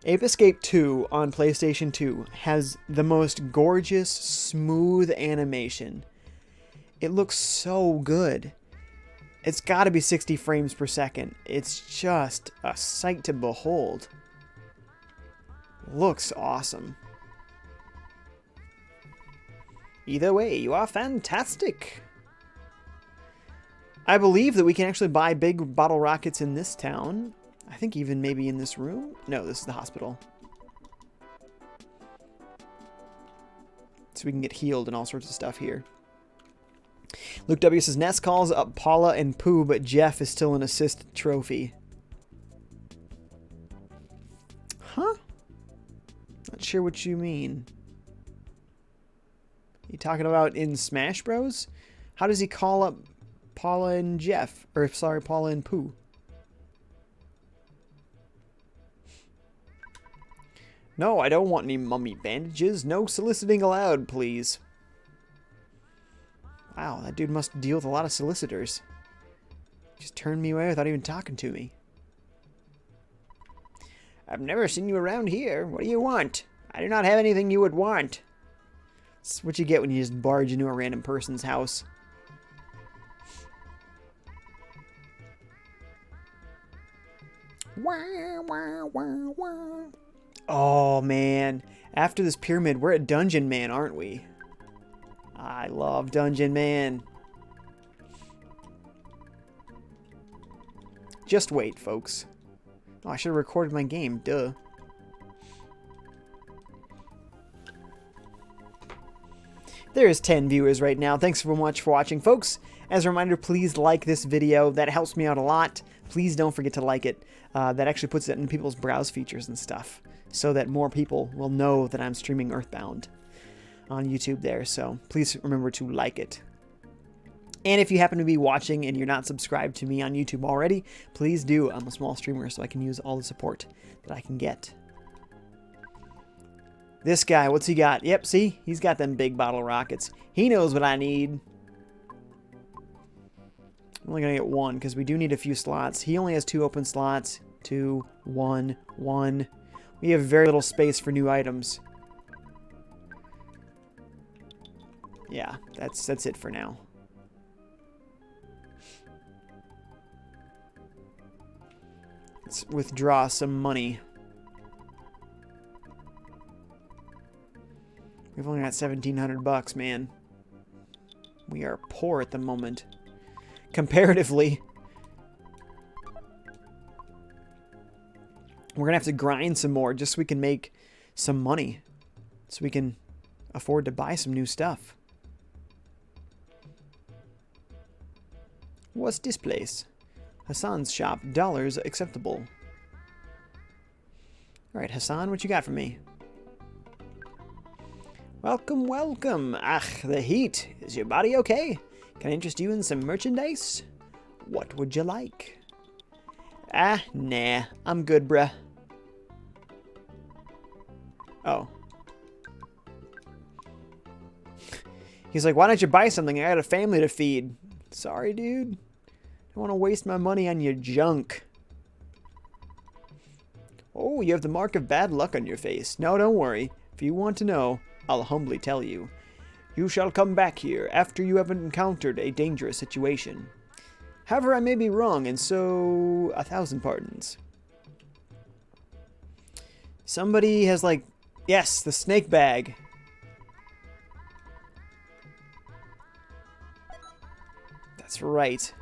Ape Escape 2 on PlayStation 2 has the most gorgeous, smooth animation. It looks so good. It's got to be 60 frames per second. It's just a sight to behold. Looks awesome. Either way, you are fantastic. I believe that we can actually buy big bottle rockets in this town. I think even maybe in this room. No, this is the hospital. So we can get healed and all sorts of stuff here. Luke W says, Ness calls up Paula and Pooh, but Jeff is still an assist trophy. Huh? Not sure what you mean. You talking about in Smash Bros? How does he call up Paula and Jeff? Or, sorry, Paula and Pooh? No, I don't want any mummy bandages. No soliciting allowed, please. Wow, that dude must deal with a lot of solicitors. Just turned me away without even talking to me. I've never seen you around here. What do you want? I do not have anything you would want. That's what you get when you just barge into a random person's house. Wah, wah, wah, wah. Oh, man. After this pyramid, we're at Dungeon Man, aren't we? I love Dungeon Man. Just wait, folks. Oh, I should have recorded my game. Duh. There's 10 viewers right now. Thanks so much for watching, folks. As a reminder, please like this video. That helps me out a lot. Please don't forget to like it. That actually puts it in people's browse features and stuff, so that more people will know that I'm streaming EarthBound on YouTube there. So please remember to like it. And if you happen to be watching and you're not subscribed to me on YouTube already, please do. I'm a small streamer, so I can use all the support that I can get. This guy, what's he got? Yep, see? He's got them big bottle rockets. He knows what I need. I'm only going to get one, because we do need a few slots. He only has 2 open slots. 2, 1, 1. We have very little space for new items. Yeah, that's it for now. Let's withdraw some money. We've only got 1,700 bucks, man. We are poor at the moment. Comparatively. We're going to have to grind some more just so we can make some money. So we can afford to buy some new stuff. What's this place? Hassan's shop. Dollars acceptable. Alright, Hassan, what you got for me? Welcome, welcome. Ach, the heat. Is your body okay? Can I interest you in some merchandise? What would you like? Ah, nah. I'm good, bruh. Oh. He's like, why don't you buy something? I got a family to feed. Sorry, dude. I don't want to waste my money on your junk. Oh, you have the mark of bad luck on your face. No, don't worry. If you want to know, I'll humbly tell you. You shall come back here after you have encountered a dangerous situation. However, I may be wrong, and so 1,000 pardons. Somebody has like, yes, the snake bag. That's right.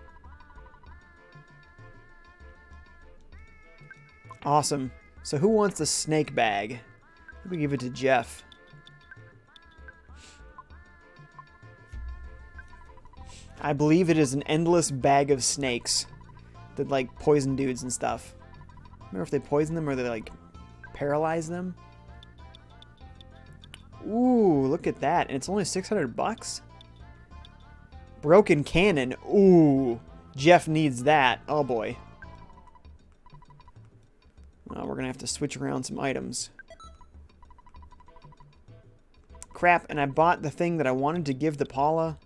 Awesome. So who wants the snake bag? We give it to Jeff. I believe it is an endless bag of snakes that like poison dudes and stuff. Remember if they poison them or they like paralyze them? Ooh, look at that. And it's only 600 bucks? Broken cannon. Ooh, Jeff needs that. Oh boy. Well, we're gonna have to switch around some items. Crap, and I bought the thing that I wanted to give to Paula.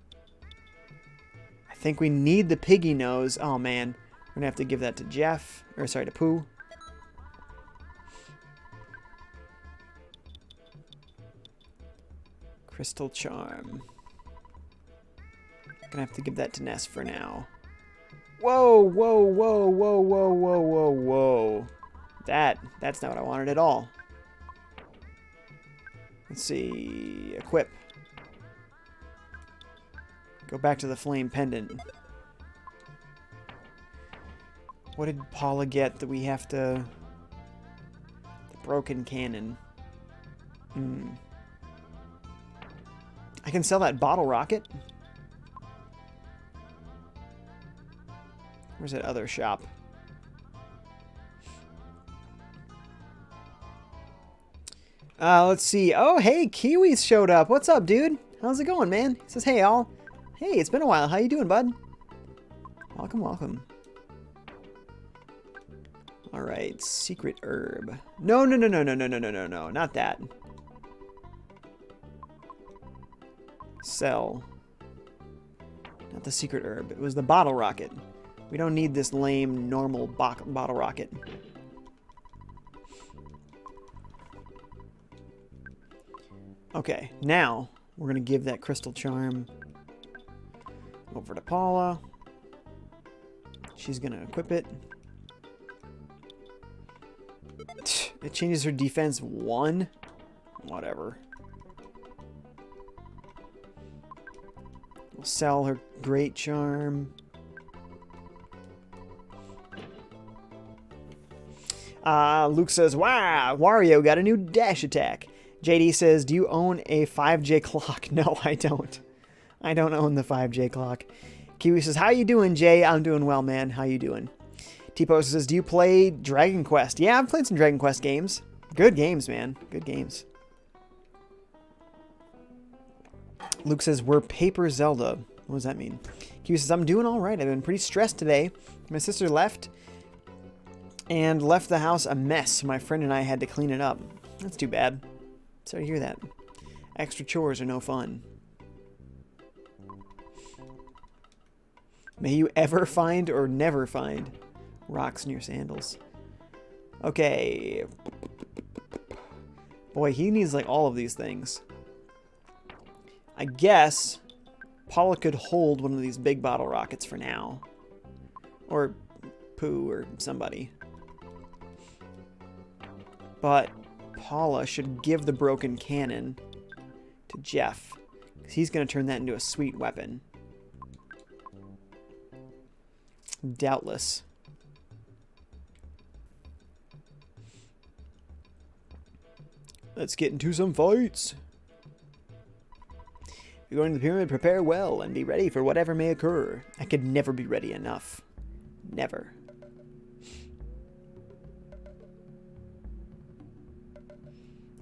I think we need the piggy nose. Oh, man. We're going to have to give that to Jeff. Or, sorry, to Pooh. Crystal Charm. Gonna have to give that to Ness for now. Whoa, whoa, whoa, whoa, whoa, whoa, whoa, whoa. That's not what I wanted at all. Let's see. Equip. Go back to the flame pendant. What did Paula get that we have to... The broken cannon. I can sell that bottle rocket. Where's that other shop? Let's see. Oh, hey, Kiwi's showed up. What's up, dude? How's it going, man? He says, hey, all. Hey, it's been a while. How you doing, bud? Welcome, welcome. All right, secret herb. No, no, no, no, no, no, no, no, no, no, not that. Sell. Not the secret herb. It was the bottle rocket. We don't need this lame, normal bottle rocket. Okay, now we're going to give that crystal charm over to Paula. She's going to equip it. It changes her defense 1. Whatever. We'll sell her great charm. Luke says, wow, Wario got a new dash attack. JD says, do you own a FiveJay clock? No, I don't. I don't own the FiveJay clock. Kiwi says, how you doing, Jay? I'm doing well, man. How you doing? T-Post says, do you play Dragon Quest? Yeah, I've played some Dragon Quest games. Good games, man. Good games. Luke says, we're Paper Zelda. What does that mean? Kiwi says, I'm doing all right. I've been pretty stressed today. My sister left the house a mess. My friend and I had to clean it up. That's too bad. Sorry to hear that. Extra chores are no fun. May you ever find or never find rocks in your sandals. Okay. Boy, he needs like all of these things. I guess Paula could hold one of these big bottle rockets for now. Or Pooh or somebody. But Paula should give the broken cannon to Jeff, because he's going to turn that into a sweet weapon. Doubtless. Let's get into some fights. If you're going to the pyramid, prepare well and be ready for whatever may occur. I could never be ready enough. Never.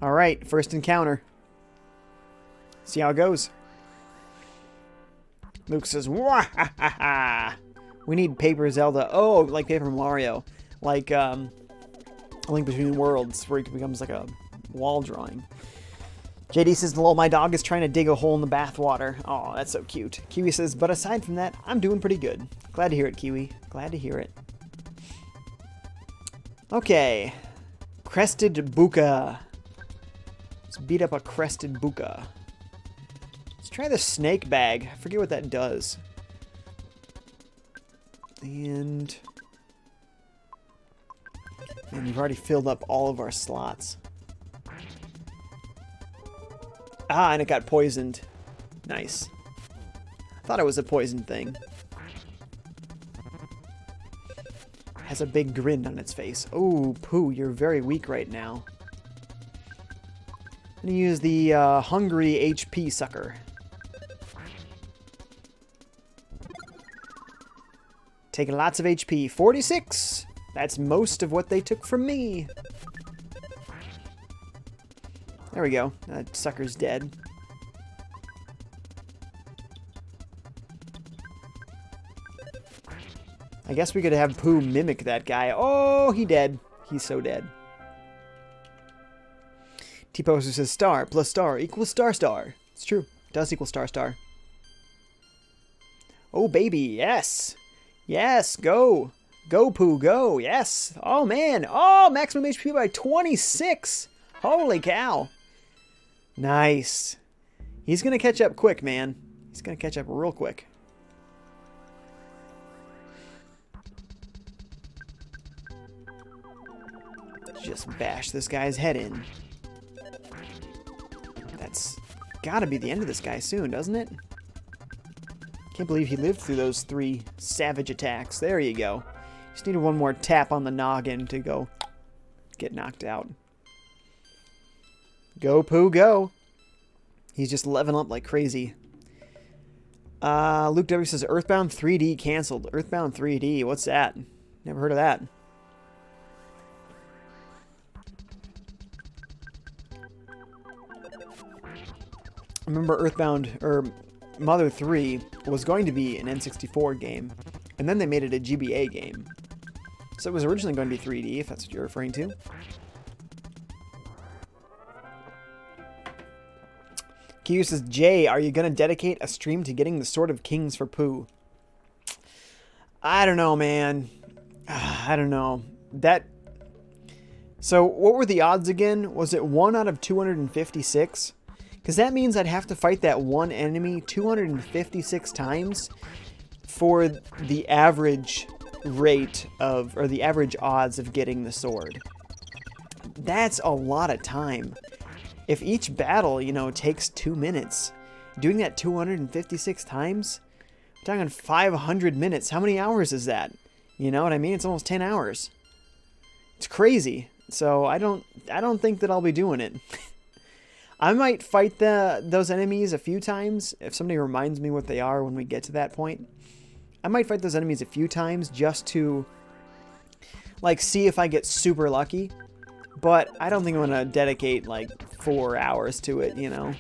Alright, first encounter. See how it goes. Luke says, Wah-ha-ha-ha! We need Paper Zelda. Oh, like Paper Mario. Like, A Link Between Worlds, where it becomes like a wall drawing. JD says, lol, my dog is trying to dig a hole in the bathwater. Oh, that's so cute. Kiwi says, but aside from that, I'm doing pretty good. Glad to hear it, Kiwi. Glad to hear it. Okay. Crested Buka. Let's beat up a Crested Buka. Let's try the snake bag. I forget what that does. And we've already filled up all of our slots. Ah, and it got poisoned. Nice. I thought it was a poison thing. Has a big grin on its face. Oh, Pooh, you're very weak right now. I'm gonna use the hungry HP sucker. Taking lots of HP. 46! That's most of what they took from me. There we go. That sucker's dead. I guess we could have Pooh mimic that guy. Oh, he dead. He's so dead. T-Poster says star plus star equals star star. It's true. It does equal star star. Oh, baby. Yes. Yes. Go. Go, Pooh. Go. Yes. Oh, man. Oh, maximum HP by 26. Holy cow. Nice. He's going to catch up quick, man. He's going to catch up real quick. Just bash this guy's head in. That's gotta be the end of this guy soon, doesn't it? Can't believe he lived through those 3 savage attacks. There you go. Just needed one more tap on the noggin to go get knocked out. Go, Pooh, go. He's just leveling up like crazy. Luke W says Earthbound 3D canceled. Earthbound 3D, what's that? Never heard of that. I remember Earthbound, or Mother 3, was going to be an N64 game, and then they made it a GBA game. So it was originally going to be 3D, if that's what you're referring to. Kiyu says, Jay, are you going to dedicate a stream to getting the Sword of Kings for Pooh? I don't know, man. I don't know. So, what were the odds again? Was it 1 out of 256? Because that means I'd have to fight that one enemy 256 times for the average rate of, or the average odds of getting the sword. That's a lot of time. If each battle, you know, takes 2 minutes, doing that 256 times, we're talking 500 minutes. How many hours is that? You know what I mean? It's almost 10 hours. It's crazy. So I don't think that I'll be doing it. I might fight those enemies a few times if somebody reminds me what they are when we get to that point. I might fight those enemies a few times just to, like, see if I get super lucky. But I don't think I'm going to dedicate, like, 4 hours to it, you know.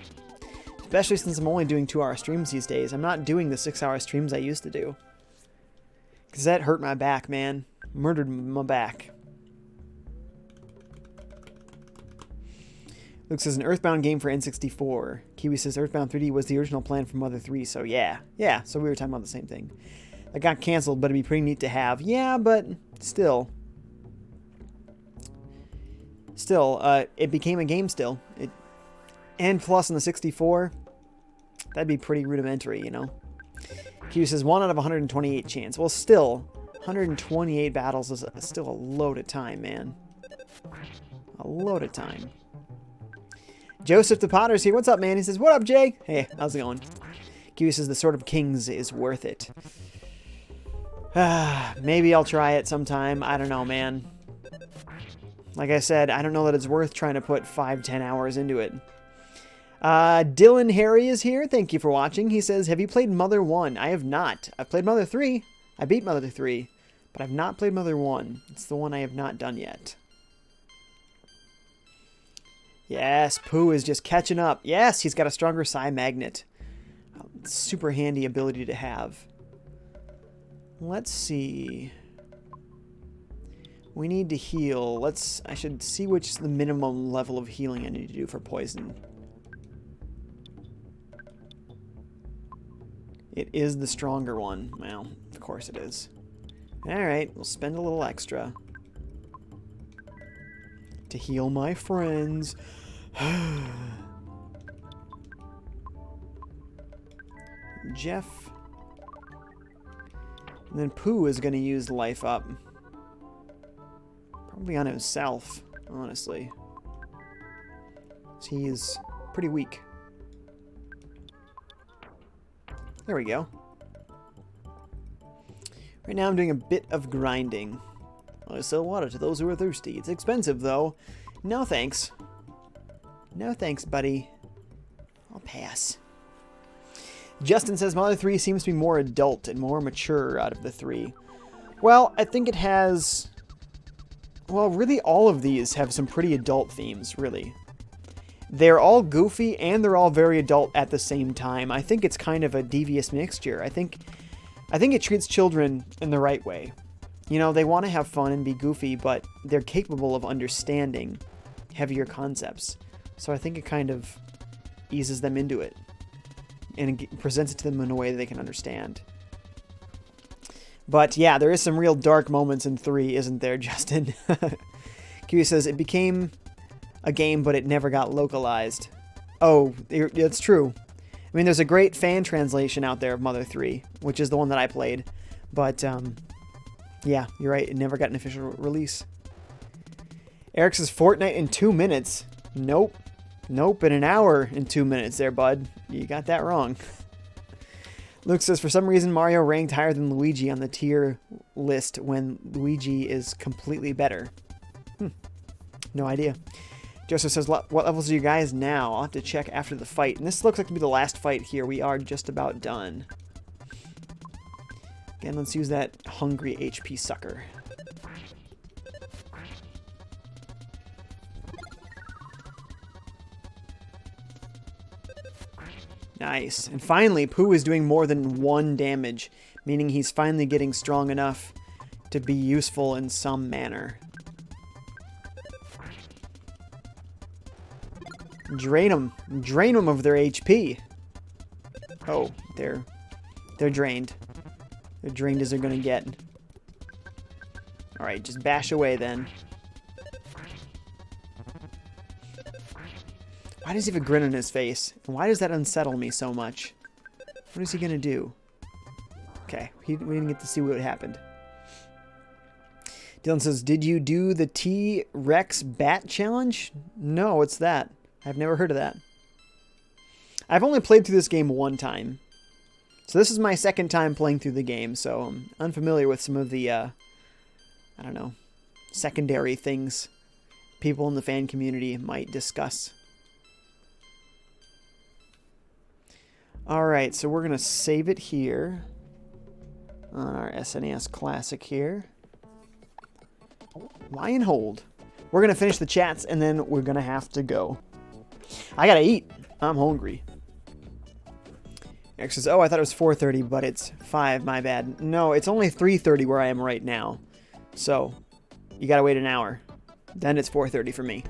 Especially since I'm only doing 2-hour streams these days. I'm not doing the 6-hour streams I used to do. Because that hurt my back, man. Murdered my back. Luke says, an Earthbound game for N64. Kiwi says, Earthbound 3D was the original plan for Mother 3, so yeah. Yeah, so we were talking about the same thing. That got canceled, but it'd be pretty neat to have. Yeah, but still. It became a game still. And plus on the 64, that'd be pretty rudimentary, you know. Kiwi says, 1 out of 128 chance. Well, still, 128 battles is still a load of time, man. A load of time. Joseph the Potter's here. What's up, man? He says, what up, Jay? Hey, how's it going? Kiwi says, the Sword of Kings is worth it. Maybe I'll try it sometime. I don't know, man. Like I said, I don't know that it's worth trying to put 5-10 hours into it. Dylan Harry is here. Thank you for watching. He says, have you played Mother 1? I have not. I've played Mother 3. I beat Mother 3. But I've not played Mother 1. It's the one I have not done yet. Yes, Pooh is just catching up. Yes, he's got a stronger psi magnet. Super handy ability to have. Let's see. We need to heal. I should see which is the minimum level of healing I need to do for poison. It is the stronger one. Well, of course it is. Alright, we'll spend a little extra to heal my friends. Jeff. And then Pooh is going to use life up. Probably on himself, honestly. He is pretty weak. There we go. Right now I'm doing a bit of grinding. I sell water to those who are thirsty. It's expensive, though. No thanks. No thanks, buddy. I'll pass. Justin says Mother 3 seems to be more adult and more mature out of the 3. Well, I think it has... Well, really all of these have some pretty adult themes, really. They're all goofy and they're all very adult at the same time. I think it's kind of a devious mixture. I think it treats children in the right way. You know, they want to have fun and be goofy, but they're capable of understanding heavier concepts. So I think it kind of eases them into it and presents it to them in a way that they can understand. But yeah, there is some real dark moments in 3, isn't there, Justin? Kiwi says, it became a game, but it never got localized. Oh, it's true. I mean, there's a great fan translation out there of Mother 3, which is the one that I played. But, yeah, you're right. It never got an official release. Eric says, Fortnite in 2 minutes. Nope. Nope, in an hour and 2 minutes there, bud. You got that wrong. Luke says, for some reason, Mario ranked higher than Luigi on the tier list when Luigi is completely better. No idea. Joseph says, what levels are you guys now? I'll have to check after the fight. And this looks like to be the last fight here. We are just about done. Again, let's use that hungry HP sucker. Nice. And finally, Pooh is doing more than 1 damage, meaning he's finally getting strong enough to be useful in some manner. Drain them. Drain them of their HP. Oh, they're drained. They're drained as they're going to get. Alright, just bash away then. Why does he have a grin on his face? And why does that unsettle me so much? What is he going to do? Okay, we didn't get to see what happened. Dylan says, did you do the T-Rex Bat Challenge? No, what's that? I've never heard of that. I've only played through this game 1 time. So this is my 2nd time playing through the game, so I'm unfamiliar with some of the, I don't know, secondary things people in the fan community might discuss. Alright, so we're going to save it here on our SNES Classic here. Lion hold. We're going to finish the chats and then we're going to have to go. I got to eat. I'm hungry. Eric says, oh, I thought it was 4:30, but it's 5, my bad. No, it's only 3:30 where I am right now. So, you got to wait an hour. Then it's 4:30 for me.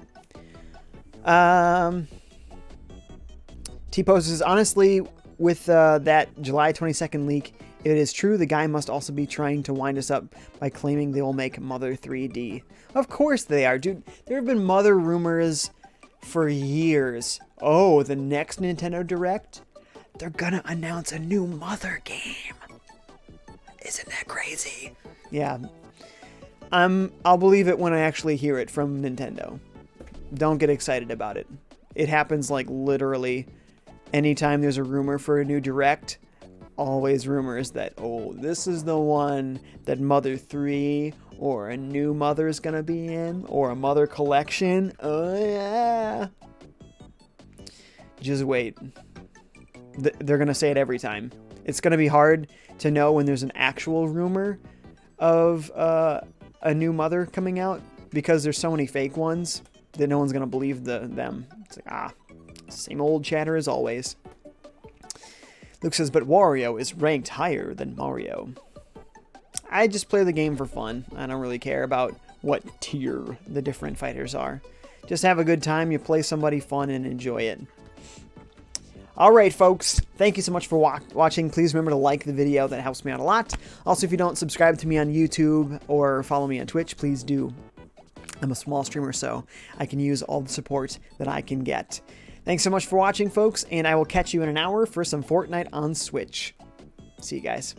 T-Pose says, honestly, with that July 22nd leak, it is true the guy must also be trying to wind us up by claiming they will make Mother 3D. Of course they are, dude. There have been Mother rumors for years. Oh, the next Nintendo Direct? They're gonna announce a new Mother game. Isn't that crazy? Yeah. I'll believe it when I actually hear it from Nintendo. Don't get excited about it. It happens like literally anytime there's a rumor for a new Direct, always rumors that, oh, this is the one that Mother 3 or a new Mother is going to be in, or a Mother collection. Oh, yeah. Just wait. They're going to say it every time. It's going to be hard to know when there's an actual rumor of a new Mother coming out, because there's so many fake ones that no one's going to believe them. It's like, same old chatter as always. Luke says, but Wario is ranked higher than Mario. I just play the game for fun. I don't really care about what tier the different fighters are. Just have a good time, you play somebody fun and enjoy it. Alright folks, thank you so much for watching. Please remember to like the video, that helps me out a lot. Also, if you don't subscribe to me on YouTube or follow me on Twitch, please do. I'm a small streamer, so I can use all the support that I can get. Thanks so much for watching, folks, and I will catch you in an hour for some Fortnite on Switch. See you guys.